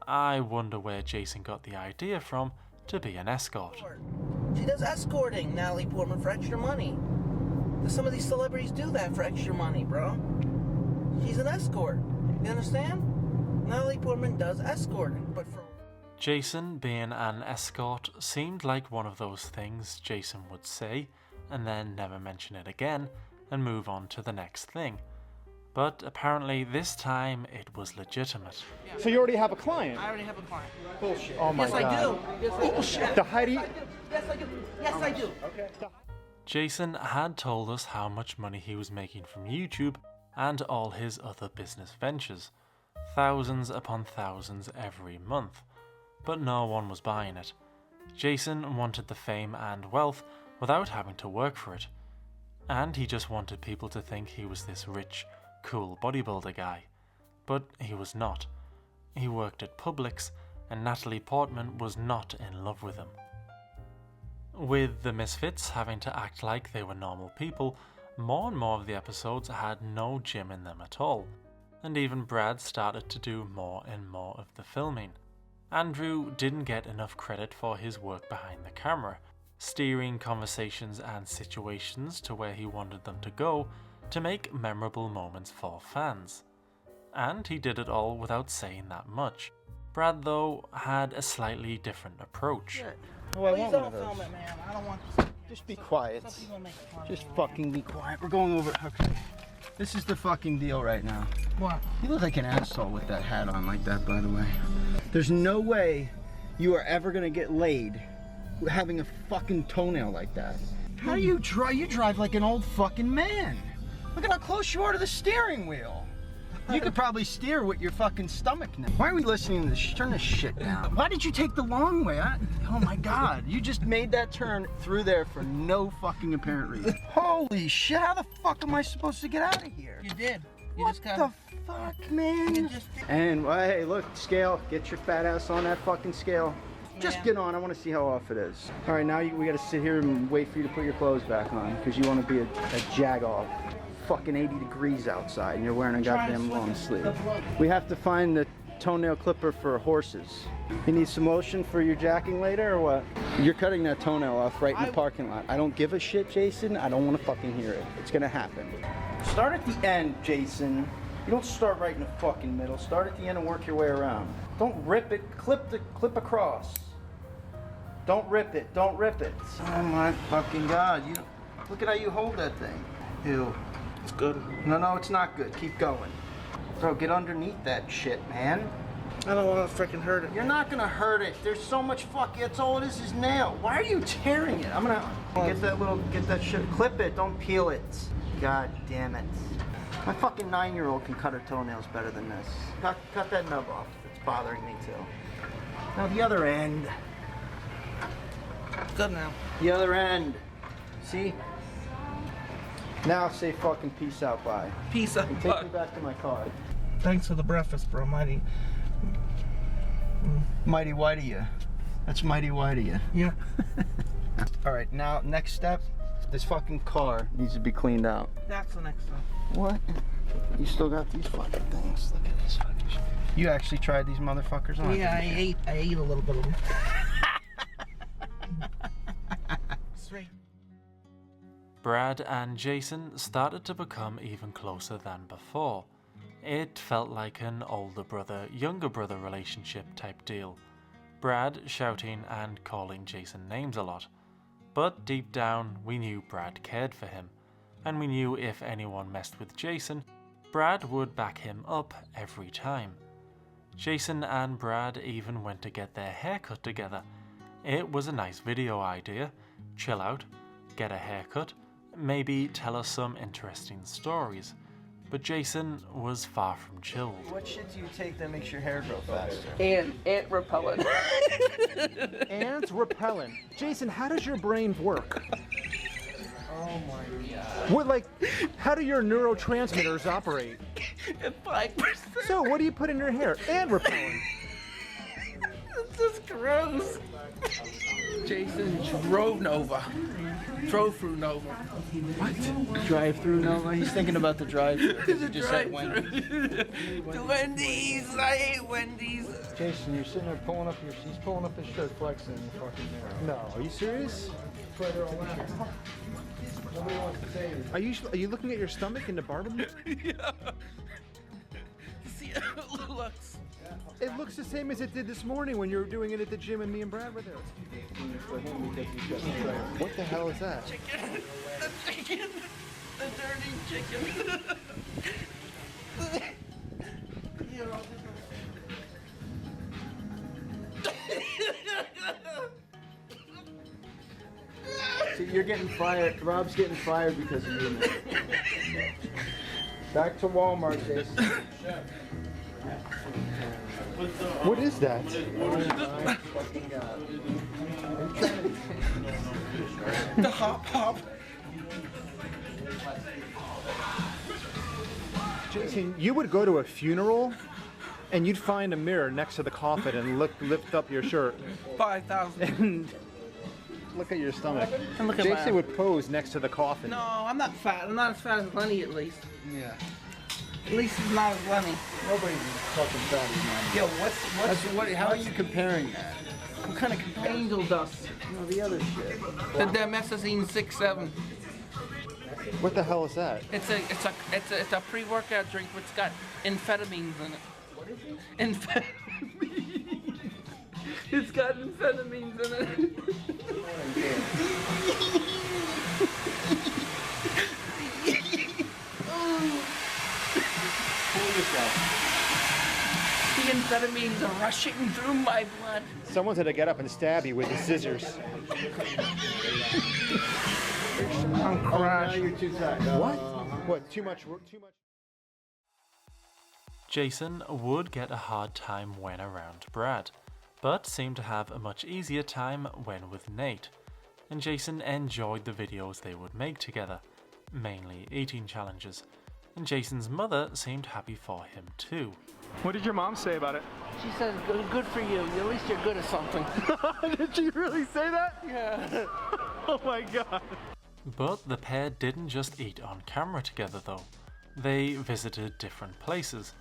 I wonder where Jason got the idea from to be an escort. She does escorting, Natalie Portman, for extra money. Some of these celebrities do that for extra money, bro. She's an escort. You understand? Natalie Portman does escorting, but for... Jason being an escort seemed like one of those things Jason would say and then never mention it again and move on to the next thing. But apparently this time it was legitimate. So you already have a client? I already have a client. Bullshit. Oh my God. Yes, I do. Yes, I do. Bullshit. The Heidi? Yes, I do. Yes, I do. Okay. Jason had told us how much money he was making from YouTube and all his other business ventures. Thousands upon thousands every month. But no one was buying it. Jason wanted the fame and wealth without having to work for it. And he just wanted people to think he was this rich, cool bodybuilder guy. But he was not. He worked at Publix, and Natalie Portman was not in love with him. With the Misfits having to act like they were normal people, more and more of the episodes had no gym in them at all, and even Brad started to do more and more of the filming. Andrew didn't get enough credit for his work behind the camera, steering conversations and situations to where he wanted them to go to make memorable moments for fans. And he did it all without saying that much. Brad, though, had a slightly different approach. Oh, I Please want don't one of film those. it, man. I don't want this. Just be quiet. Some people make fun of Just me. fucking be quiet. We're going over. Okay. This is the fucking deal right now. What? You look like an asshole with that hat on like that, by the way. There's no way you are ever gonna get laid having a fucking toenail like that. How do you drive? You drive like an old fucking man. Look at how close you are to the steering wheel. You could probably steer with your fucking stomach now. Why are we listening to this? Turn this shit down. Why did you take the long way? Oh my God, you just made that turn through there for no fucking apparent reason. Holy shit, how the fuck am I supposed to get out of here? You did. You What just got the fuck, man? And, well, hey, look, scale. Get your fat ass on that fucking scale. Just get on. I want to see how off it is. All right, now we got to sit here and wait for you to put your clothes back on because you want to be a jag-off. Fucking 80 degrees outside and you're wearing a goddamn long sleeve. We have to find the toenail clipper for horses. You need some lotion for your jacking later or what? You're cutting that toenail off right in the parking lot. I don't give a shit, Jason. I don't want to fucking hear it. It's gonna happen. Start at the end, Jason. You don't start right in the fucking middle. Start at the end and work your way around. Don't rip it. Clip across. Don't rip it. Don't rip it. Oh my fucking God. You look at how you hold that thing. Ew. It's good. No, it's not good. Keep going. Bro, get underneath that shit, man. I don't want to freaking hurt it. You're not gonna hurt it. There's so much fuck. That's all it is nail. Why are you tearing it? I'm gonna get that shit. Clip it. Don't peel it. God damn it. My fucking 9-year-old can cut her toenails better than this. Cut that nub off. It's bothering me too. Now the other end. Good now. The other end. See? Now say fucking peace out, bye. Peace out, and take me back to my car. Thanks for the breakfast, bro, mighty. Mighty white of you. That's mighty white of you. Yeah. All right, now next step, this fucking car needs to be cleaned out. That's the next one. What? You still got these fucking things. Look at this fucking shit. You actually tried these motherfuckers on? Yeah, I ate a little bit of them. Straight. Brad and Jason started to become even closer than before. It felt like an older brother, younger brother relationship type deal. Brad shouting and calling Jason names a lot. But deep down, we knew Brad cared for him. And we knew if anyone messed with Jason, Brad would back him up every time. Jason and Brad even went to get their hair cut together. It was a nice video idea. Chill out, get a haircut, maybe tell us some interesting stories. But Jason was far from chilled. What shit do you take that makes your hair grow faster? Ant repellent. Ants repellent. Jason, how does your brain work? Oh my god. What, like, how do your neurotransmitters operate? 5%. So, what do you put in your hair? Ant repellent. It's just gross. Jason drove Nova. Drove through Nova. What? Drive through Nova? He's thinking about the drive-through. You just said Wendy's. The Wendy's. I hate Wendy's. Jason, you're sitting there pulling up he's pulling up his shirt, flexing in the fucking mirror. No, are you serious? Nobody wants to say anything. Are you looking at your stomach in the barber? Yeah. See how it looks. It looks the same as it did this morning when you were doing it at the gym and me and Brad were there. What the hell is that? Chicken. The chicken. The dirty chicken. See, you're getting fired. Rob's getting fired because of you. Back to Walmart, Jason. What is that? The hop. Jason, you would go to a funeral and you'd find a mirror next to the coffin and lift up your shirt. 5,000. And look at your stomach. And look at Jason mine. would pose next to the coffin. No, I'm not fat. I'm not as fat as Lenny, at least. Yeah. At least he's not as Lenny. Nobody's fucking fat as mine. Yo, how are you comparing that? What kind of angel dust? No, the other shit. The Demessazine 6-7. What the hell is that? It's a pre-workout drink which got amphetamines in it. What is it? Amphetamines. It's got amphetamines in it. The amphetamines are rushing through my blood. Someone's gonna get up and stab you with the scissors. I'm crashing. You're too tight. What? What? Too much work? Too much? Jason would get a hard time when around Brad, but seemed to have a much easier time when with Nate. And Jason enjoyed the videos they would make together, mainly eating challenges. And Jason's mother seemed happy for him too. What did your mom say about it? She said, good for you. At least you're good at something. Did she really say that? Yeah. Oh my god. But the pair didn't just eat on camera together though. They visited different places.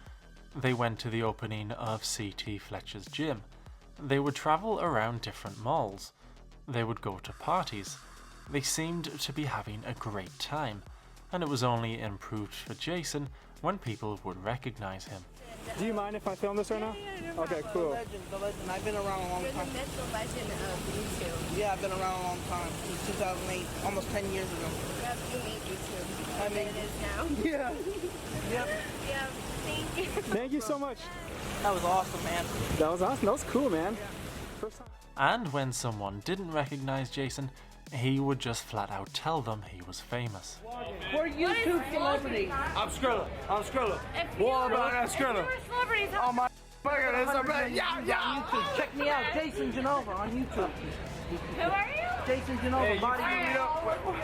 They went to the opening of C.T. Fletcher's gym. They would travel around different malls. They would go to parties. They seemed to be having a great time, and it was only improved for Jason when people would recognize him. Do you mind if I film this right now? Yeah, Okay, cool. The legend. I've been around a long time. You're the legend of YouTube. Yeah, I've been around a long time. Since 2008, almost 10 years ago. Yep, you made YouTube. I mean, it is now. Yeah. Yep. Yeah, thank you. Thank you so much. That was awesome, man. That was awesome. That was cool, man. First time. And when someone didn't recognize Jason, he would just flat out tell them he was famous. We're YouTube celebrities. I'm Skrilla. What about that Skrilla? Oh my God, yeah. Check me out, Jason Genova on YouTube. Who are you? Jason Genova, bodybuilder.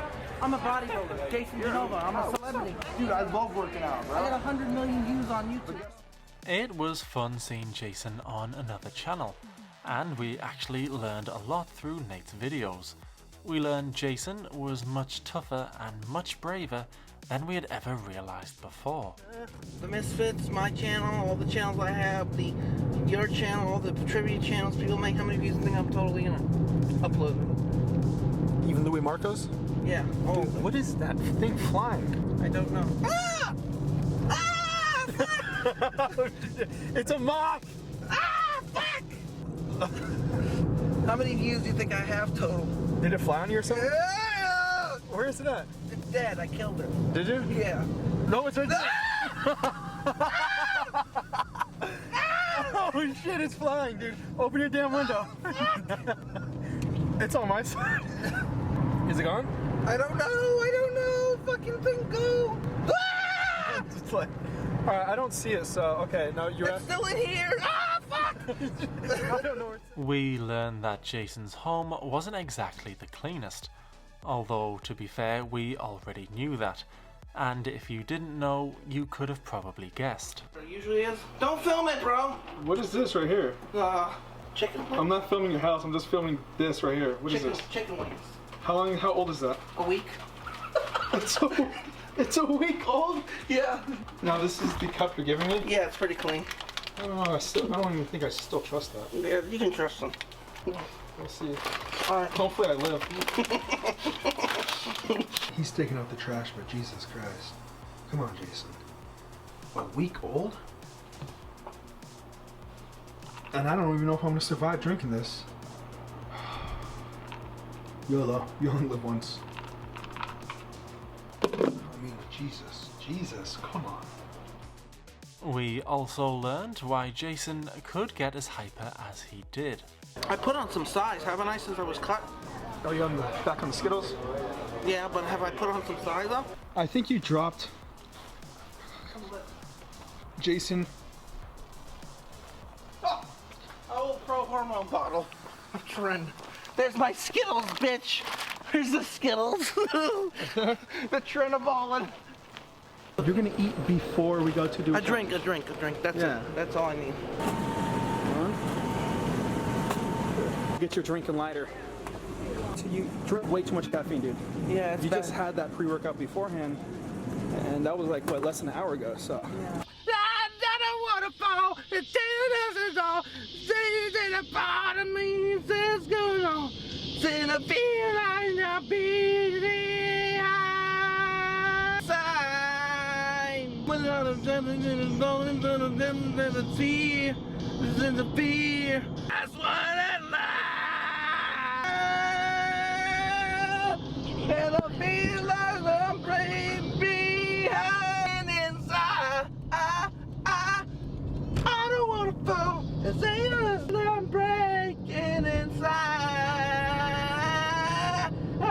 I'm a bodybuilder. Jason Genova, I'm a celebrity. Dude, I love working out, bro. I got 100 million views on YouTube. It was fun seeing Jason on another channel. And we actually learned a lot through Nate's videos. We learned Jason was much tougher and much braver than we had ever realized before. The Misfits, my channel, all the channels I have, your channel, all the trivia channels people make. How many views do you think I'm totally gonna upload? Even Louis Marcos? Yeah. Oh, dude, what is that thing flying? I don't know. Ah! Ah! It's a moth! Ah! Fuck! How many views do you think I have total? Did it fly on you or something? Ah! Where is it at? It's dead. I killed it. Did you? Yeah. No, it's right there. Oh shit, it's flying, dude. Open your damn window. It's on my side. Is it gone? I don't know. Fucking thing go. Ah! It's like, alright, I don't see it, so okay, now you're It's still in here. Ah, fuck! I don't know where it's... We learned that Jason's home wasn't exactly the cleanest. Although, to be fair, we already knew that. And if you didn't know, you could have probably guessed. It usually is. Don't film it, bro. What is this right here? Chicken. I'm not filming your house, I'm just filming this right here. What is this? Chicken wings. How old is that? A week. It's a week old? Yeah. Now this is the cup you're giving me? Yeah, it's pretty clean. I don't know, I don't even think I still trust that. Yeah, you can trust them. We'll see. Alright. Hopefully I live. He's taking out the trash, but Jesus Christ. Come on, Jason. A week old? And I don't even know if I'm gonna survive drinking this. YOLO, you only live once. I mean, Jesus, come on. We also learned why Jason could get as hyper as he did. I put on some size, haven't I, since I was cut? Oh, you back on the Skittles? Yeah, but have I put on some size up? I think you dropped Jason. Oh, old pro hormone bottle. A trend. There's my Skittles, bitch. There's the Skittles. The Trenobolin. You're gonna eat before we go to do a drink. That's it. That's all I need. Get your drinking lighter. You drink way too much caffeine, dude. Yeah, it's you bad. just had that pre-workout beforehand, and that was like what, less than an hour ago. So. Yeah. Waterfall, it does all. Stays at the bottom, it says going on. Sing a feel like a beating sign. When I'm jumping in the golden, there's a fear, there's a fear. That's what I like. And I feel like I'm brave behind inside. I don't wanna fall. It's I'm breaking inside. I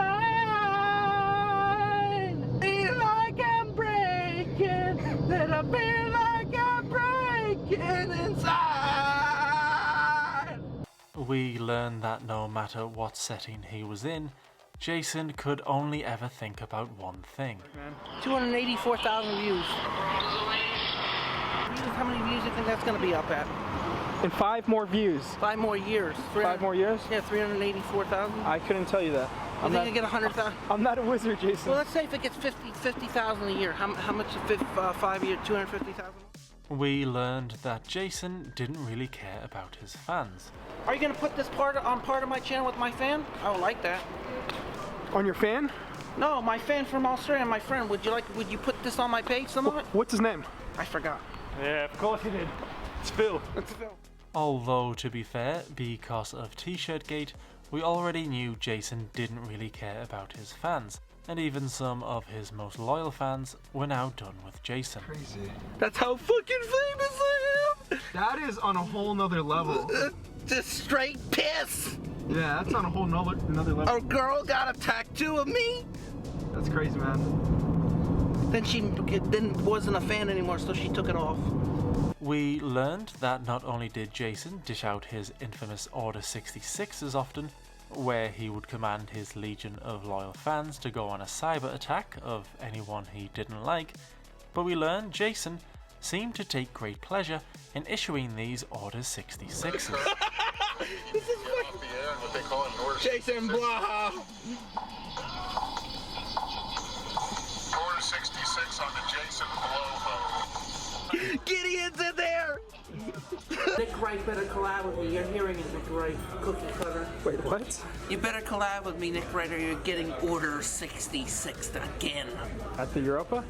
feel like I'm breaking. That I feel like I'm breaking inside. We learned that no matter what setting he was in, Jason could only ever think about one thing. 284,000 views. How many views do you think that's going to be up at? In 5 more views. 5 more years. 5 more years? Yeah, 384,000. I couldn't tell you that. I think you get 100,000. I'm not a wizard, Jason. Well, let's say if it gets 50,000 a year, how much is 5 years? 250,000. We learned that Jason didn't really care about his fans. Are you going to put this part of my channel with my fan? I would like that. On your fan? No, my fan from Australia, my friend. Would you put this on my page? Some of it? What's his name? I forgot. Yeah, of course he did. It's Phil. It's Phil. Although, to be fair, because of T-shirt gate, we already knew Jason didn't really care about his fans, and even some of his most loyal fans were now done with Jason. Crazy. That's how fucking famous I am! That is on a whole nother level. Just straight piss! Yeah, that's on a whole another level. A girl got a tattoo of me? That's crazy, man. Then she wasn't a fan anymore, so she took it off. We learned that not only did Jason dish out his infamous Order 66s often, where he would command his legion of loyal fans to go on a cyber attack of anyone he didn't like, but we learned Jason seemed to take great pleasure in issuing these Order 66s. This is off the air and what they call an order. Jason Blaha. Order 66 on the Jason Blow. Gideon's in there. Nick Wright better collab with me. You're hearing it, Nick Wright, cookie cutter. Wait, what? You better collab with me, Nick Wright, or you're getting Order 66 again. At the Europa?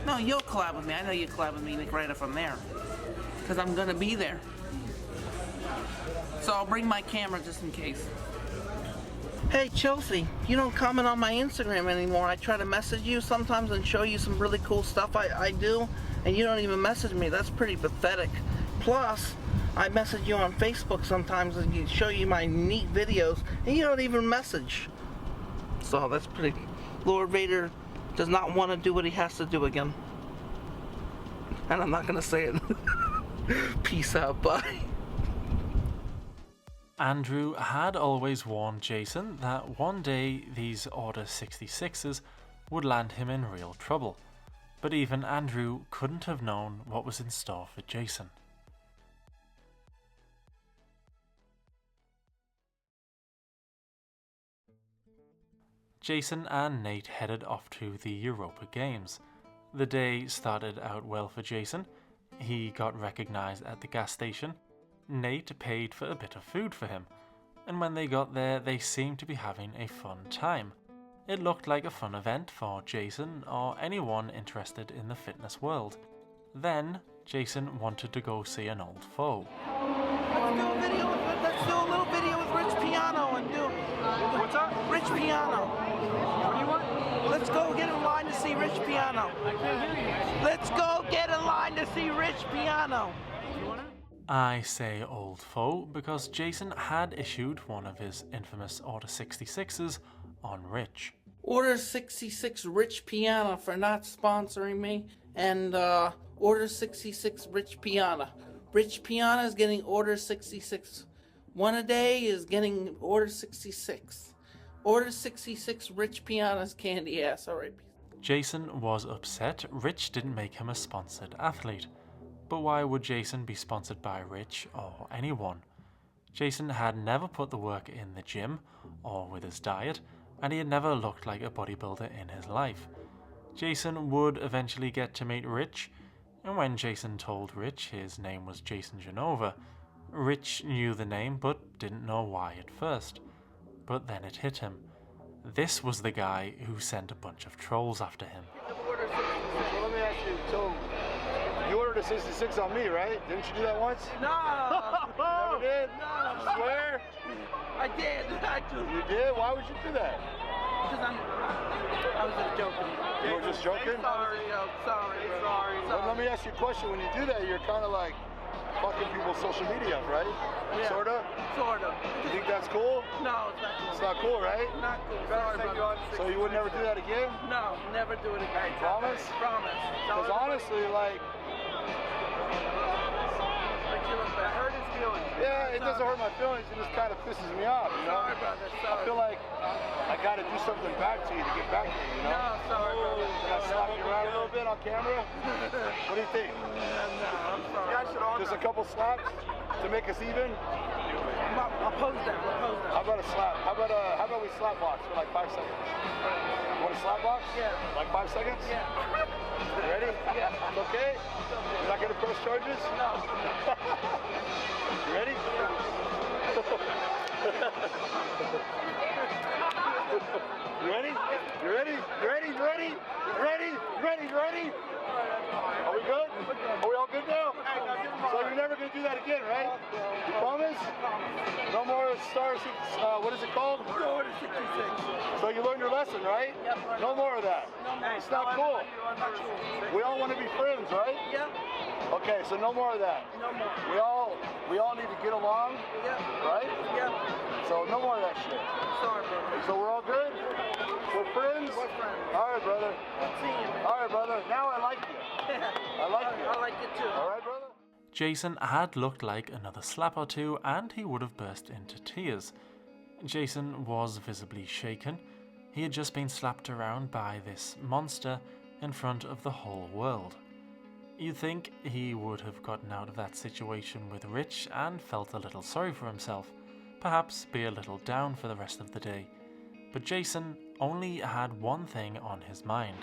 No, you'll collab with me. I know you collab with me, Nick Wright, if I'm there. Because I'm going to be there. So I'll bring my camera just in case. Hey, Chelsea, you don't comment on my Instagram anymore. I try to message you sometimes and show you some really cool stuff I do, and you don't even message me. That's pretty pathetic. Plus, I message you on Facebook sometimes and you show you my neat videos, and you don't even message. So that's pretty... Lord Vader does not want to do what he has to do again. And I'm not going to say it. Peace out, bye. Andrew had always warned Jason that one day these Order 66s would land him in real trouble, but even Andrew couldn't have known what was in store for Jason. Jason and Nate headed off to the Europa Games. The day started out well for Jason. He got recognised at the gas station. Nate paid for a bit of food for him, and when they got there they seemed to be having a fun time. It looked like a fun event for Jason or anyone interested in the fitness world. Then Jason wanted to go see an old foe. Let's do a little video with Rich Piano and do... What's up? Rich Piano. What do you want? Let's go get in line to see Rich Piano. I can't hear you. Let's go get in line to see Rich Piano. I say old foe because Jason had issued one of his infamous Order 66s on Rich. Order 66 Rich Piano for not sponsoring me, and Order 66 Rich Piano. Rich Piano is getting Order 66. One a day is getting Order 66. Order 66 Rich Piano's candy ass. Alright. Jason was upset Rich didn't make him a sponsored athlete. But why would Jason be sponsored by Rich or anyone? Jason had never put the work in the gym or with his diet, and he had never looked like a bodybuilder in his life. Jason would eventually get to meet Rich, and when Jason told Rich his name was Jason Genova, Rich knew the name but didn't know why at first. But then it hit him. This was the guy who sent a bunch of trolls after him. So let me ask you, so you ordered a 66 on me, right? Didn't you do that once? No! Never did? No! Swear? I did, actually. You did? Why would you do that? Because I was just joking. You were just joking? Sorry, sorry, bro. Sorry. Well, let me ask you a question. When you do that, you're kind of like fucking people's social media, right? Yeah. Sorta? Sorta. You think that's cool? No, it's not cool. It's not cool, right? Not cool. Sorry, brother. So you would never do that again? No, never do it again. Promise? Promise. Because honestly, like... It hurt his feelings. Yeah, it doesn't hurt my feelings. It just kind of pisses me off, you know? Sorry, brother. Sorry. I feel like I got to do something back to you to get back to you, you know? No, sorry, brother. Can I slap you around a little bit on camera? What do you think? No, I'm sorry. Just a couple slaps to make us even? I'll pose that. How about a slap? How about we slap box for like 5 seconds? Want a slap box? Yeah. Like 5 seconds? Yeah. You ready? Yeah. It's okay? You're not gonna press charges? No. You ready? You ready? You ready? You ready? You ready? You ready? You ready? You ready? Are we good? Are we all good now? So you're never gonna do that again, right? You promise? No more stars. What is it called? Order 66. So you learned your lesson, right? Yep. No more of that. It's not cool. We all want to be friends, right? Yep. Okay, so no more of that. No more. We all need to get along, Yep. right? Yep. So no more of that shit. Sorry, brother. So we're all good? We're friends? We're friends. All right, brother. Good seeing you, man. All right, brother. Now I like you. I like you. I like you too. All right, brother? Jason had looked like another slap or two and he would have burst into tears. Jason was visibly shaken. He had just been slapped around by this monster in front of the whole world. You'd think he would have gotten out of that situation with Rich and felt a little sorry for himself, perhaps be a little down for the rest of the day. But Jason only had one thing on his mind.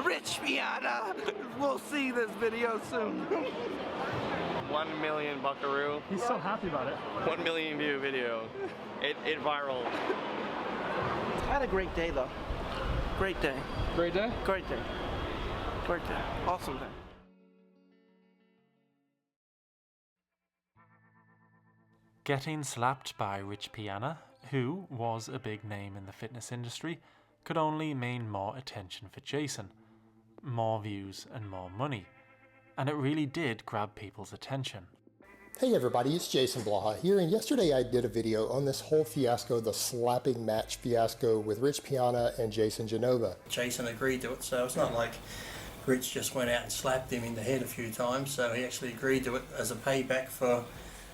Rich Piana! We'll see this video soon. 1 million buckaroo. He's so happy about it. 1 million view video. It viral. I had a great day though. Great day. Great day? Great day. Great day. Awesome day. Getting slapped by Rich Piana, who was a big name in the fitness industry, could only mean more attention for Jason, more views and more money. And it really did grab people's attention. Hey everybody, it's Jason Blaha here, and yesterday I did a video on this whole fiasco, the slapping match fiasco with Rich Piana and Jason Genova. Jason agreed to it, so it's not like Rich just went out and slapped him in the head a few times, so he actually agreed to it as a payback for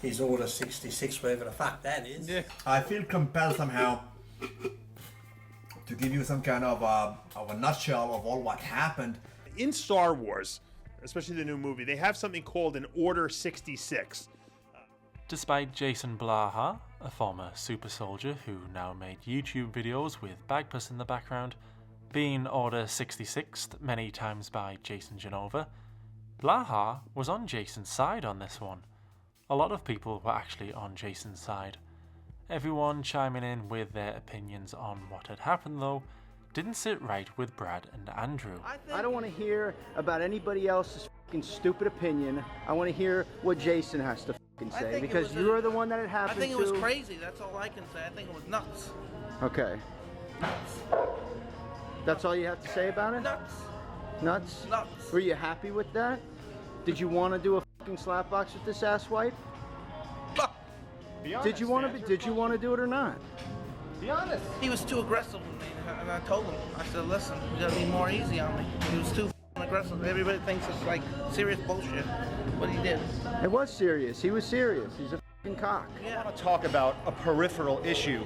his order 66, whatever the fuck that is. Yeah. I feel compelled somehow to give you some kind of a nutshell of all what happened. In Star Wars, especially the new movie, they have something called an Order 66. Despite Jason Blaha, a former super soldier who now made YouTube videos with Bagpuss in the background, being Order 66'd many times by Jason Genova, Blaha was on Jason's side on this one. A lot of people were actually on Jason's side. Everyone chiming in with their opinions on what had happened though didn't sit right with Brad and Andrew. I don't want to hear about anybody else's fucking stupid opinion. I want to hear what Jason has to fucking say, because you're the one that it happened to. I think it was crazy, that's all I can say. I think it was nuts. Okay. That's all you have to say about it? Nuts. Nuts? Nuts. Were you happy with that? Did you want to do a fucking slapbox with this asswipe? Be honest, Did you want to do it or not? Be honest. He was too aggressive with me, and I told him. I said, listen, you gotta be more easy on me. He was too aggressive. Everybody thinks it's like serious bullshit, what he did. It was serious. He was serious. He's a fucking cock. I want to talk about a peripheral issue,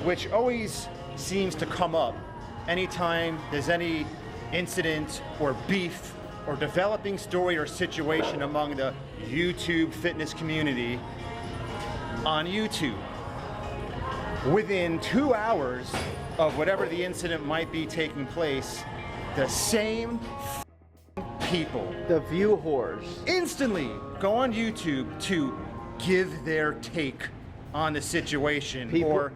which always seems to come up anytime there's any incident or beef or developing story or situation among the YouTube fitness community on YouTube. Within 2 hours of whatever the incident might be taking place, the same people, the view whores, instantly go on YouTube to give their take on the situation or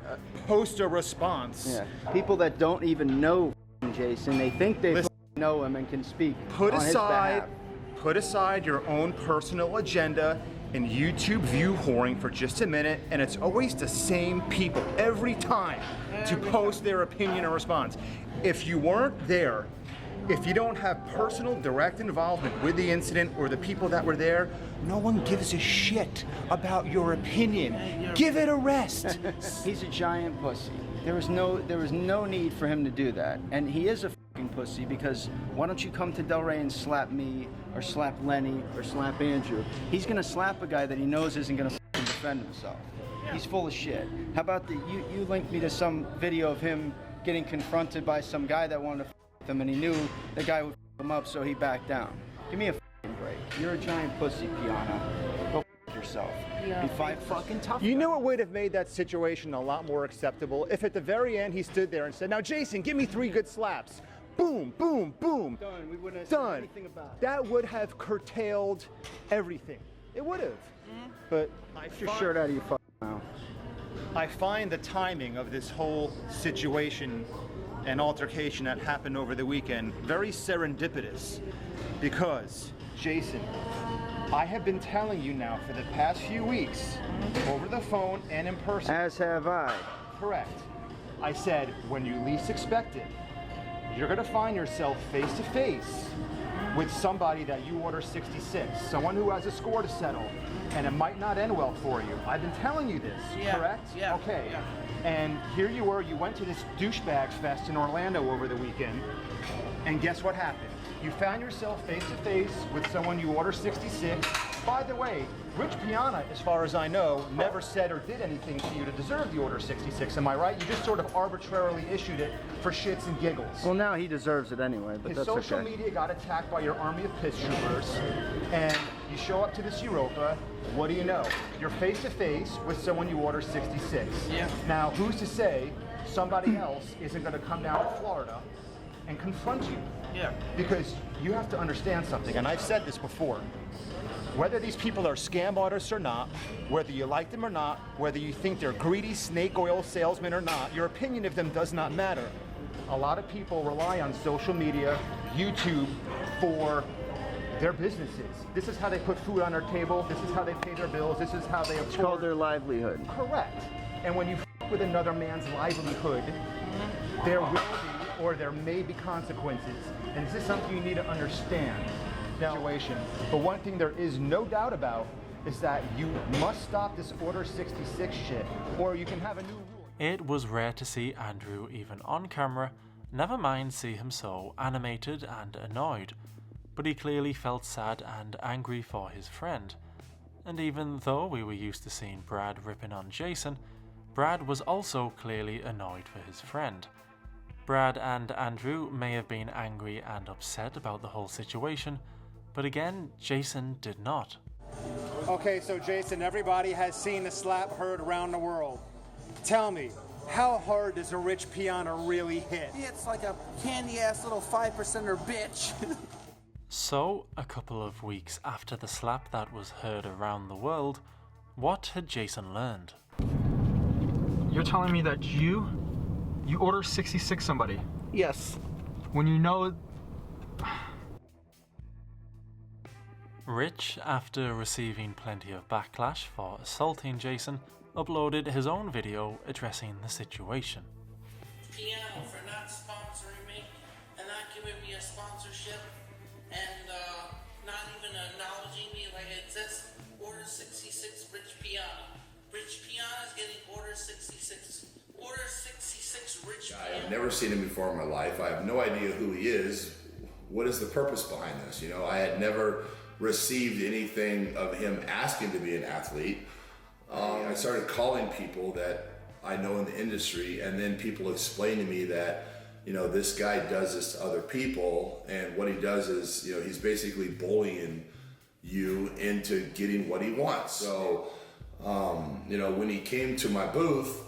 post a response. Yeah. People that don't even know Jason, they think they know him and can speak on his behalf. Put aside your own personal agenda and YouTube view whoring for just a minute, and it's always the same people every time to post their opinion or response. If you weren't there, if you don't have personal direct involvement with the incident or the people that were there, no one gives a shit about your opinion. Give it a rest. He's a giant pussy. There was no need for him to do that, and he is a fucking pussy, because why don't you come to Delray and slap me or slap Lenny or slap Andrew? He's gonna slap a guy that he knows isn't gonna fucking defend himself. He's full of shit. How about you linked me to some video of him getting confronted by some guy that wanted to f him, and he knew the guy would f him up, so he backed down. Give me a fucking break. You're a giant pussy, Piana. Go f yourself. Be fucking tough. You know what would have made that situation a lot more acceptable? If at the very end he stood there and said, "Now Jason, give me 3 good slaps." Boom, boom, boom. Done. We wouldn't have said anything about it. That would have curtailed everything. It would have. But Get your shirt out of your fucking mouth. I find the timing of this whole situation and altercation that happened over the weekend very serendipitous, because, Jason, I have been telling you now for the past few weeks, over the phone and in person. As have I. Correct. I said, when you least expect it, you're going to find yourself face to face with somebody that you order 66, someone who has a score to settle, and it might not end well for you. I've been telling you this, correct? Yeah. Okay. Yeah. And here you were, you went to this douchebags fest in Orlando over the weekend, and guess what happened? You found yourself face to face with someone you order 66. By the way, Rich Piana, as far as I know, never said or did anything to you to deserve the order 66. Am I right? You just sort of arbitrarily issued it for shits and giggles. Well, now he deserves it anyway, but His that's social okay. media got attacked by your army of piss troopers, and you show up to this Europa What do you know? You're face to face with someone you order 66. Yeah. Now, who's to say somebody else isn't going to come down to Florida and confront you? Yeah. Because you have to understand something, and I've said this before. Whether these people are scam artists or not, whether you like them or not, whether you think they're greedy snake oil salesmen or not, your opinion of them does not matter. A lot of people rely on social media, YouTube, for their businesses. This is how they put food on their table. This is how they pay their bills. This is how they afford. It's called their livelihood. Correct. And when you f with another man's livelihood, there will be, or there may be consequences. And this is something you need to understand. Now, but one thing there is no doubt about is that you must stop this Order 66 shit, or you can have a new rule. It was rare to see Andrew even on camera, never mind see him so animated and annoyed. But he clearly felt sad and angry for his friend. And even though we were used to seeing Brad ripping on Jason, Brad was also clearly annoyed for his friend. Brad and Andrew may have been angry and upset about the whole situation, but again, Jason did not. Okay, so Jason, everybody has seen the slap heard around the world. Tell me, how hard does a rich piano really hit? It's like a candy-ass little 5%er bitch. So, a couple of weeks after the slap that was heard around the world, what had Jason learned? You're telling me that you order 66 somebody? Yes. When you know... Rich, after receiving plenty of backlash for assaulting Jason, uploaded his own video addressing the situation. Piano for not sponsoring me and not giving me a sponsorship and not even acknowledging me like it says Order 66 Rich Piano. Rich Piano is getting Order 66. Order 66 Rich Piano. I have never seen him before in my life. I have no idea who he is. What is the purpose behind this? You know, I had never received anything of him asking to be an athlete. I started calling people that I know in the industry, and then people explain to me that, you know, this guy does this to other people, and what he does is, you know, he's basically bullying you into getting what he wants. So, you know, when he came to my booth,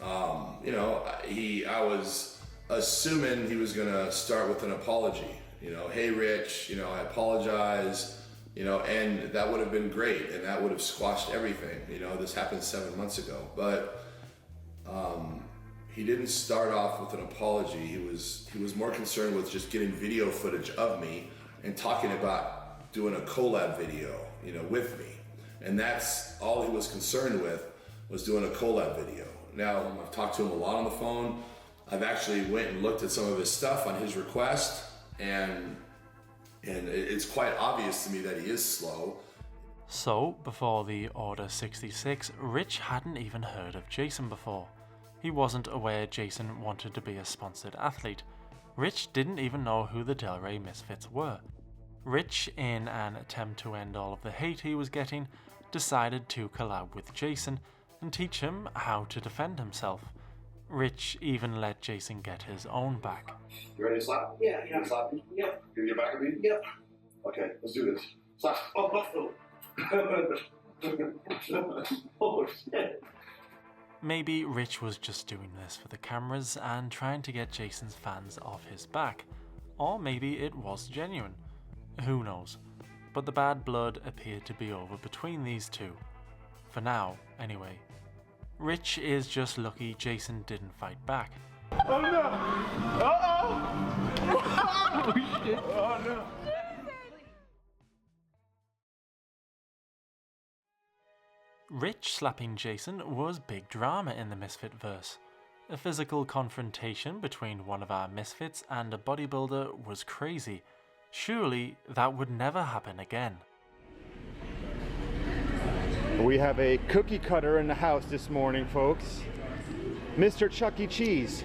you know, I was assuming he was gonna start with an apology. You know, hey Rich, you know, I apologize, you know, and that would have been great, and that would have squashed everything. You know, this happened 7 months ago, but he didn't start off with an apology. He was more concerned with just getting video footage of me and talking about doing a collab video, you know, with me. And that's all he was concerned with, was doing a collab video. Now, I've talked to him a lot on the phone. I've actually went and looked at some of his stuff on his request, and it's quite obvious to me that he is slow. So, before the Order 66, Rich hadn't even heard of Jason before. He wasn't aware Jason wanted to be a sponsored athlete. Rich didn't even know who the Delray Misfits were. Rich, in an attempt to end all of the hate he was getting, decided to collab with Jason and teach him how to defend himself. Rich even let Jason get his own back. You ready to slap? Yeah. You gonna slap me? Yep. Can you get back at me? Yep. Okay, let's do this. Slap. Oh shit. Maybe Rich was just doing this for the cameras and trying to get Jason's fans off his back. Or maybe it was genuine. Who knows? But the bad blood appeared to be over between these two. For now, anyway. Rich is just lucky Jason didn't fight back. Oh no! Uh-oh! Oh shit! Oh no! Rich slapping Jason was big drama in the Misfit verse. A physical confrontation between one of our Misfits and a bodybuilder was crazy. Surely that would never happen again. We have a cookie cutter in the house this morning, folks. Mr. Chuck E. Cheese.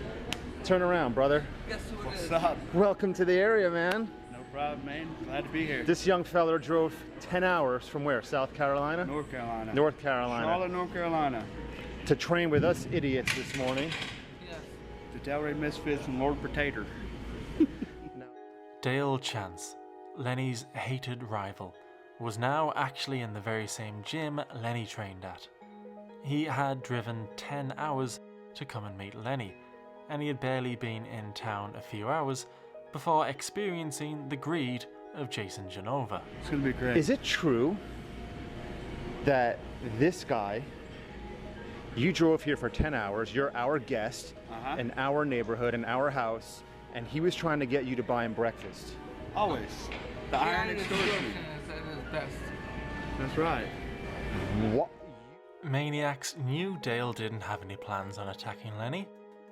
Turn around, brother. Guess who it is? What's up? Welcome to the area, man. No problem, man. Glad to be here. This young fella drove 10 hours from where? South Carolina? North Carolina. North Carolina. Charlotte, North Carolina. To train with us idiots this morning. Yes. The Delray Misfits and Lord Potato. Dale Chance, Lenny's hated rival, was now actually in the very same gym Lenny trained at. He had driven 10 hours to come and meet Lenny, and he had barely been in town a few hours before experiencing the greed of Jason Genova. It's gonna be great. Is it true that this guy, you drove here for 10 hours, you're our guest, in our neighborhood, in our house, and he was trying to get you to buy him breakfast? Always. The iron extortion. That's right. What? Maniacs knew Dale didn't have any plans on attacking Lenny.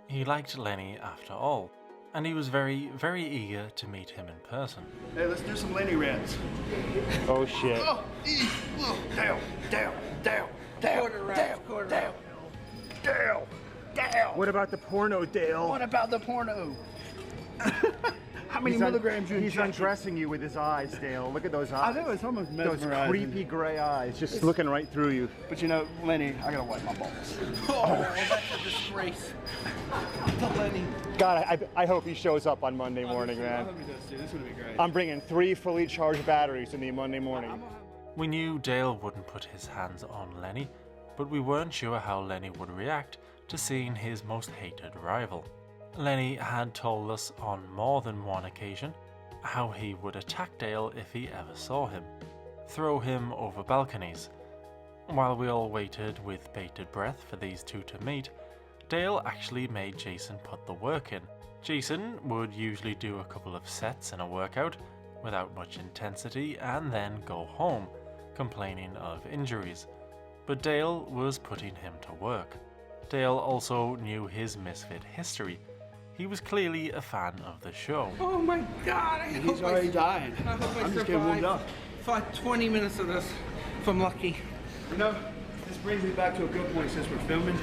He liked Lenny after all, and he was very, very eager to meet him in person. Hey, let's do some Lenny rants. Oh shit. Dale, Dale, Dale, Dale, Quarter Dale, Dale, Dale. What about the porno, Dale? What about the porno? How many He's milligrams you He's injected? undressing you with his eyes, Dale. Look at those eyes. I know, it's almost those mesmerizing. creepy gray eyes, just looking right through you. But you know, Lenny, I gotta wipe my balls. Oh, that's a disgrace. To Lenny. God, I hope he shows up on Monday morning, I man. hope he does too. This is gonna be great. I'm bringing 3 fully charged batteries to me Monday morning. We knew Dale wouldn't put his hands on Lenny, but we weren't sure how Lenny would react to seeing his most hated rival. Lenny had told us on more than one occasion how he would attack Dale if he ever saw him, throw him over balconies. While we all waited with bated breath for these two to meet, Dale actually made Jason put the work in. Jason would usually do a couple of sets in a workout without much intensity and then go home, complaining of injuries. But Dale was putting him to work. Dale also knew his Misfit history. He was clearly a fan of the show. Oh my God! He's already dying. I hope I I'm just getting warmed survive up. for 20 minutes of this, if I'm lucky. You know, this brings me back to a good point since we're filming.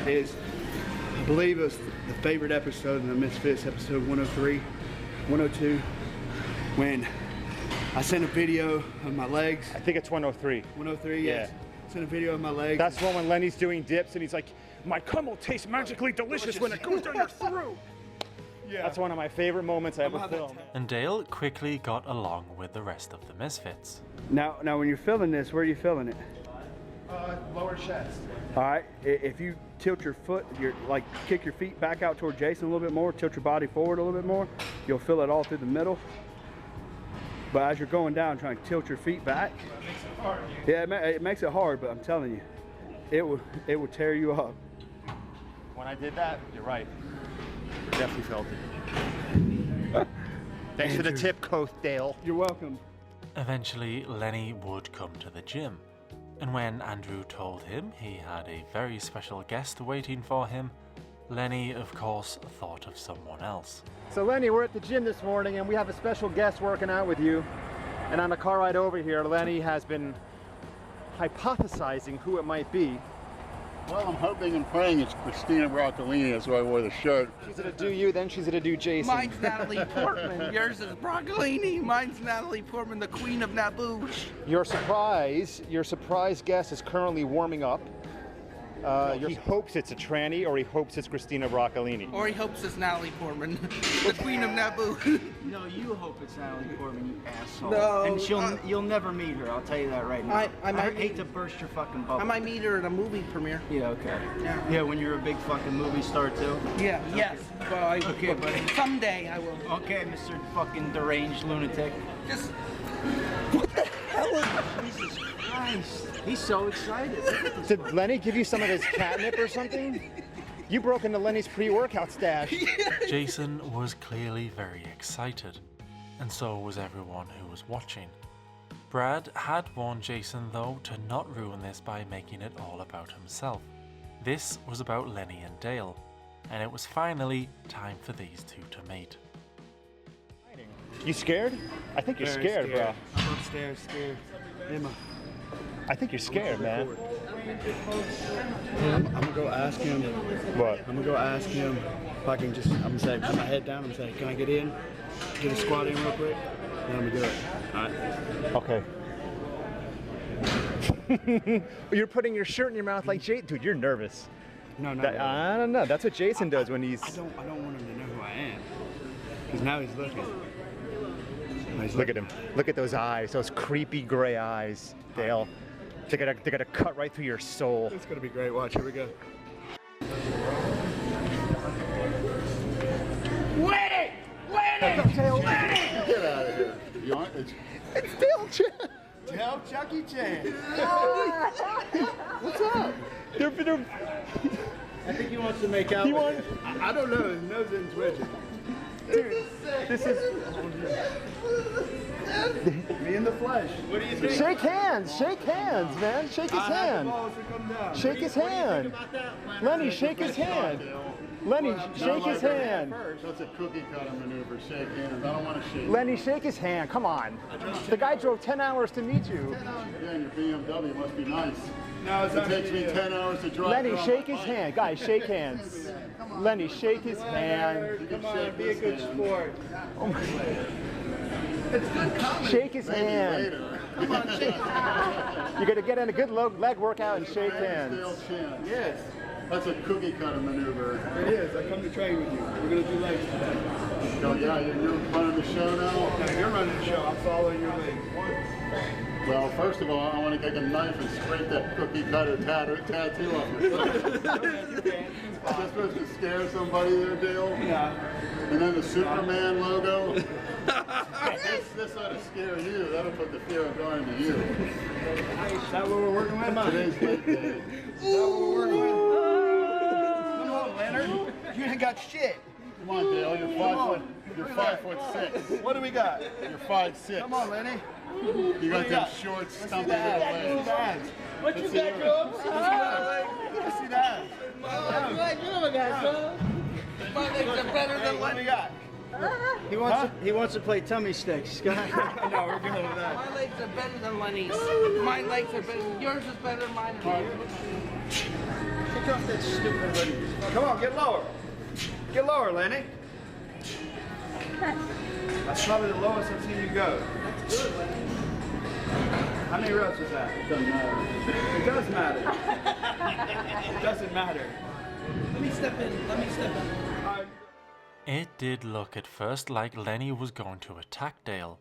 Is I believe it was the favorite episode in the Misfits, episode 103, 102, when I sent a video of my legs. I think it's 103. 103, yes. Sent a video of my legs. That's the one when Lenny's doing dips and he's like, my cum will taste magically delicious when it goes down your throat. Yeah. That's one of my favorite moments I ever filmed. And Dale quickly got along with the rest of the Misfits. Now when you're filming this, where are you filming it? Lower chest. All right, if you tilt your foot, kick your feet back out toward Jason a little bit more, tilt your body forward a little bit more, you'll feel it all through the middle. But as you're going down, trying to tilt your feet back. It makes it hard. Yeah, it makes it hard, but I'm telling you, it will tear you up. When I did that, you're right. Definitely felt it. Thanks for the tip, Coach Dale. You're welcome. Eventually, Lenny would come to the gym. And when Andrew told him he had a very special guest waiting for him, Lenny, of course, thought of someone else. So Lenny, we're at the gym this morning and we have a special guest working out with you. And on the car ride over here, Lenny has been hypothesizing who it might be. Well, I'm hoping and praying it's Christina Broccolini. That's why I wore the shirt. She's gonna do you, then she's gonna do Jason. Mine's Natalie Portman. Yours is Broccolini. Mine's Natalie Portman, the Queen of Naboo. Your surprise guest is currently warming up. He hopes it's a tranny, or he hopes it's Christina Broccolini. Or he hopes it's Natalie Portman, the Queen of Naboo. No, you hope it's Natalie Portman, you asshole. No, and you'll never meet her, I'll tell you that right now. I hate to burst your fucking bubble. I might meet her at a movie premiere. Yeah, okay. Yeah, when you're a big fucking movie star too? Yeah, okay. yes. Well, okay, buddy. Someday I will. Okay, Mr. fucking deranged lunatic. Just... What the hell is... Jesus Christ. He's so excited. Did Lenny give you some of his catnip or something? You broke into Lenny's pre-workout stash. Jason was clearly very excited, and so was everyone who was watching. Brad had warned Jason, though, to not ruin this by making it all about himself. This was about Lenny and Dale, and it was finally time for these two to meet. You scared? I think you're scared, bro. I'm upstairs, scared. Emma. I think you're scared, man. I'm gonna go ask him. What? I'm gonna go ask him if I can just, I'm gonna say, put my head down, I'm gonna say, can I get in? Get a squat in real quick? Then I'm gonna do it. All right. Okay. You're putting your shirt in your mouth like Jason. Dude, you're nervous. No. I don't know. That's what Jason does when he's... I don't want him to know who I am. Because now he's looking. Look at him. Look at those eyes. Those creepy gray eyes, Dale. They're gonna cut right through your soul. It's gonna be great. Watch. Here we go. Lenny! Lenny! Lenny! Get out of here. You want, It's Dale Chan. Dale Chucky Chan. what's up? I think he wants to make out. I don't know. His nose isn't twitching. Dude, this is me in the flesh. What do you think? Shake hands, man. Shake his hand. Shake his hand. Lenny, shake his hand. Lenny, shake his hand. That's a cookie cutter maneuver. Shake hands. I don't want to shake. Lenny, shake his hand. Come on. The guy drove 10 hours to meet you. Yeah, your BMW must be nice. No, it takes me 10 hours to drive. Lenny, shake his hand. Guys, shake hands. Lenny, shake his hand. Come on, be a good sport. Oh my. It's good comedy. Shake his hand. Come on, shake his hand. You're gonna get in a good leg workout and shake hands. Yes. That's a cookie cutter maneuver. It is. I come to train with you. We're gonna do legs today. Oh yeah, you're running the show now? No, you're running the show. I'm following your lead. Well, first of all, I want to take a knife and scrape that cookie cutter tattoo off your face. Is that supposed to scare somebody there, Dale? Yeah. And then the Superman logo. This ought to scare you. That'll put the fear of going to you. Is that what we're working with? Today's late day. Is that what we're working with? Come on, Leonard. You ain't got shit. Come on, Dale. You're 5'6". What do we got? You're 5'6". Come on, Lenny. You got them short, stumpy little legs. What you got, Joe? Let's see that. My legs are better than What do we got? He wants to play tummy sticks. No, we're good with that. My legs are better than Lenny's. My legs are better. Yours is better than mine. Kick off that stupid hoodie. Come on, get lower. Get lower, Lenny. That's probably the lowest I've seen you go. That's good, Lenny. How many reps was that? It doesn't matter. It does matter. It doesn't matter. Let me step in. It did look at first like Lenny was going to attack Dale.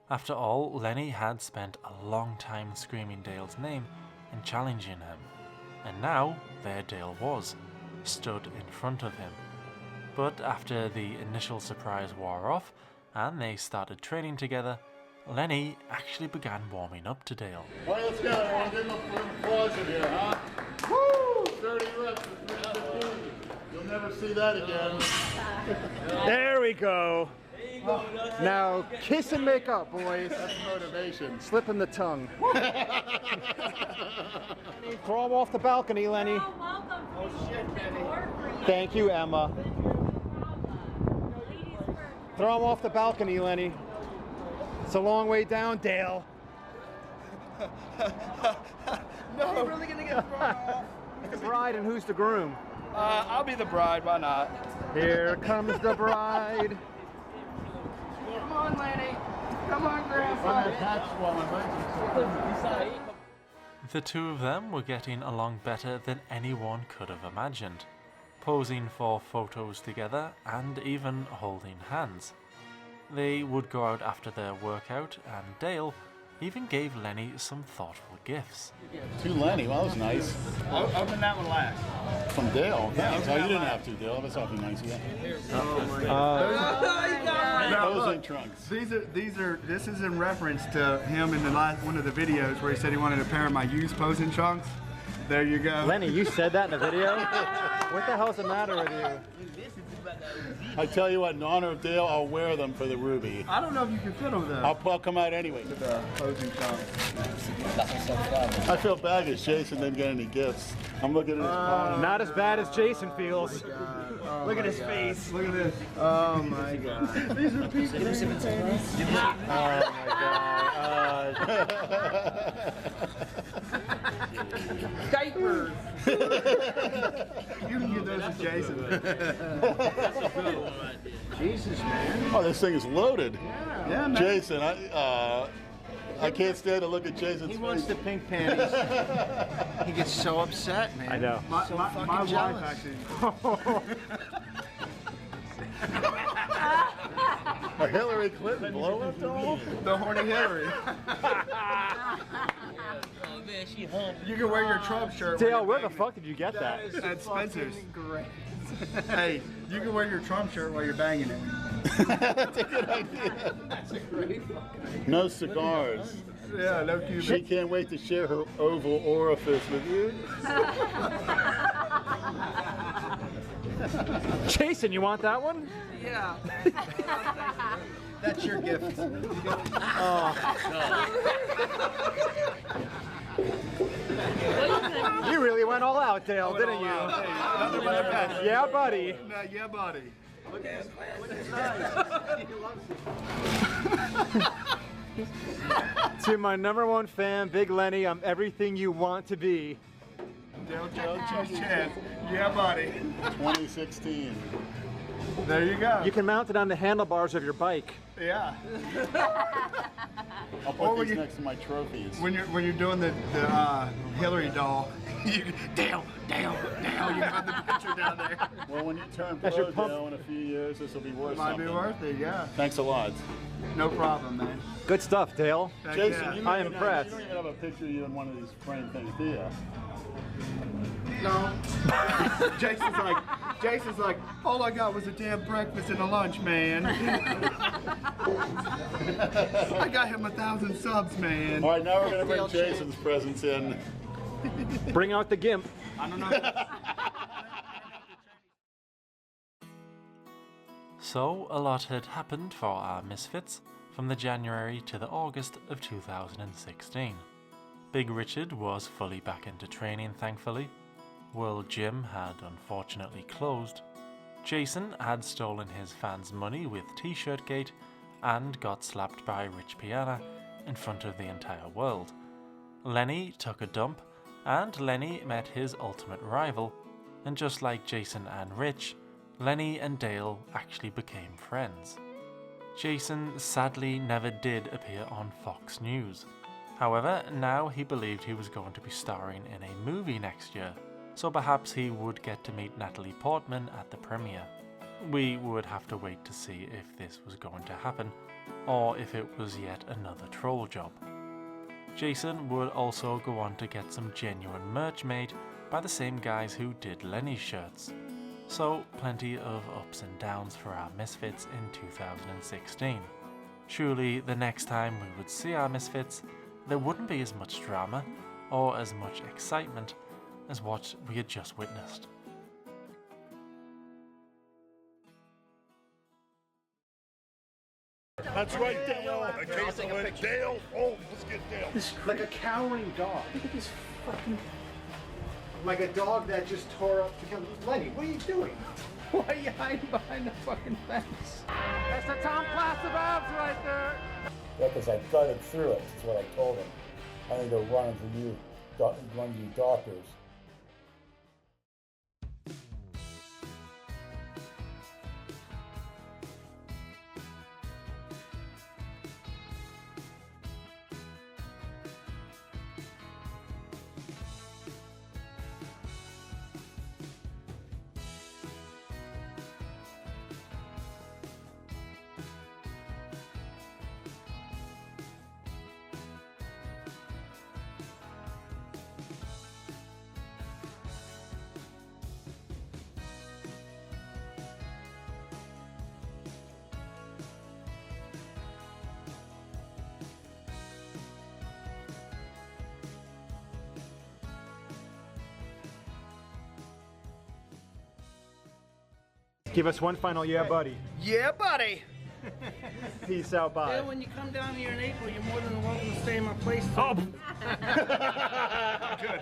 After all, Lenny had spent a long time screaming Dale's name and challenging him. And now, there Dale was, stood in front of him. But after the initial surprise wore off, and they started training together, Lenny actually began warming up to Dale. All right, let's go. I want to give him a applause in here, huh? Woo! 30 reps. You'll never see that again. There we go. Now kiss and make up, boys. That's motivation. Slip in the tongue. Throw him off the balcony, Lenny. Oh, shit, Thank you, Emma. Throw him off the balcony, Lenny. It's a long way down, Dale. No. Are you really gonna get thrown off? The bride and who's the groom? I'll be the bride. Why not? Here comes the bride. Come on, Lenny. Come on, Grandpa. The two of them were getting along better than anyone could have imagined, posing for photos together and even holding hands. They would go out after their workout, and Dale even gave Lenny some thoughtful gifts. To Lenny, well, that was nice. Open that one last. From Dale. Yeah, Thanks. Oh, you didn't have to, Dale. That's awfully nice of you. Oh my God. Posing trunks. This is in reference to him in the last one of the videos where he said he wanted a pair of my used posing trunks. There you go. Lenny, you said that in the video? What the hell's the matter with you? I tell you what, in honor of Dale, I'll wear them for the Ruby. I don't know if you can fit them though. I'll come out anyway. The posing trunks. I feel bad because Jason didn't get any gifts. I'm looking at his phone. Not as bad as Jason feels. Oh look at his face. Look at this. Oh my God. These are people. Oh my God. Diapers. You can give those to Jason. Jesus, man. Oh, this thing is loaded. Yeah, man. Jason, I can't stand to look at Jason's face. He wants the pink panties. He gets so upset, man. I know. So my fucking jealous. wife actually. A Hillary Clinton blow-up doll? The horny Hillary. Oh man, she humped. You can wear your Trump shirt. Dale, where the fuck did you get that? At Spencer's. Great. Hey, you can wear your Trump shirt while you're banging it. That's a good idea. That's a great fucking idea. No cigars. Yeah, no Cuban. She can't wait to share her oval orifice with you. Jason, you want that one? Yeah. That's your gift. You really went all out, Dale, didn't you? Nothing but a pet. Yeah, buddy. No, yeah, buddy. Look at his To my #1 fan, Big Lenny, I'm everything you want to be. Dale Chance. Yeah, buddy. 2016. There you go. You can mount it on the handlebars of your bike. Yeah. I'll put these next to my trophies. When you're doing the Hillary doll, Dale, you got the picture down there. Well, when you turn That's pro, your pump. Dale, in a few years, this will be worth Might something. be worth it, yeah. Thanks a lot. No problem, man. Good stuff, Dale. Jason, yeah. you I am don't impressed. You don't even have a picture of you in one of these frame things, do you? No. Jason's like, all I got was a damn breakfast and a lunch, man. I got him 1,000 subs, man. All right, now we're going to bring Jason's presents in. Bring out the gimp. I don't know. So, a lot had happened for our Misfits from the January to the August of 2016. Big Richard was fully back into training, thankfully. World Gym had unfortunately closed. Jason had stolen his fans' money with T-shirt Gate and got slapped by Rich Piana in front of the entire world. Lenny took a dump, and Lenny met his ultimate rival, and just like Jason and Rich, Lenny and Dale actually became friends. Jason sadly never did appear on Fox News. However, now he believed he was going to be starring in a movie next year, so perhaps he would get to meet Natalie Portman at the premiere. We would have to wait to see if this was going to happen, or if it was yet another troll job. Jason would also go on to get some genuine merch made by the same guys who did Lenny's shirts. So plenty of ups and downs for our Misfits in 2016. Surely the next time we would see our Misfits, there wouldn't be as much drama or as much excitement as what we had just witnessed. That's right, Dale. Dale. Oh, let's get Dale. Like a cowering dog. Look at this fucking... Like a dog that just tore up the... Lenny, what are you doing? Why are you hiding behind the fucking fence? That's the Tom Plaster Babs right there. Yeah, because I gutted through it, is what I told him. I need to run to you doctors. Give us one final yeah, buddy. Yeah, buddy. Peace out, bye. Yeah, when you come down here in April, you're more than welcome to stay in my place. Oh. Good.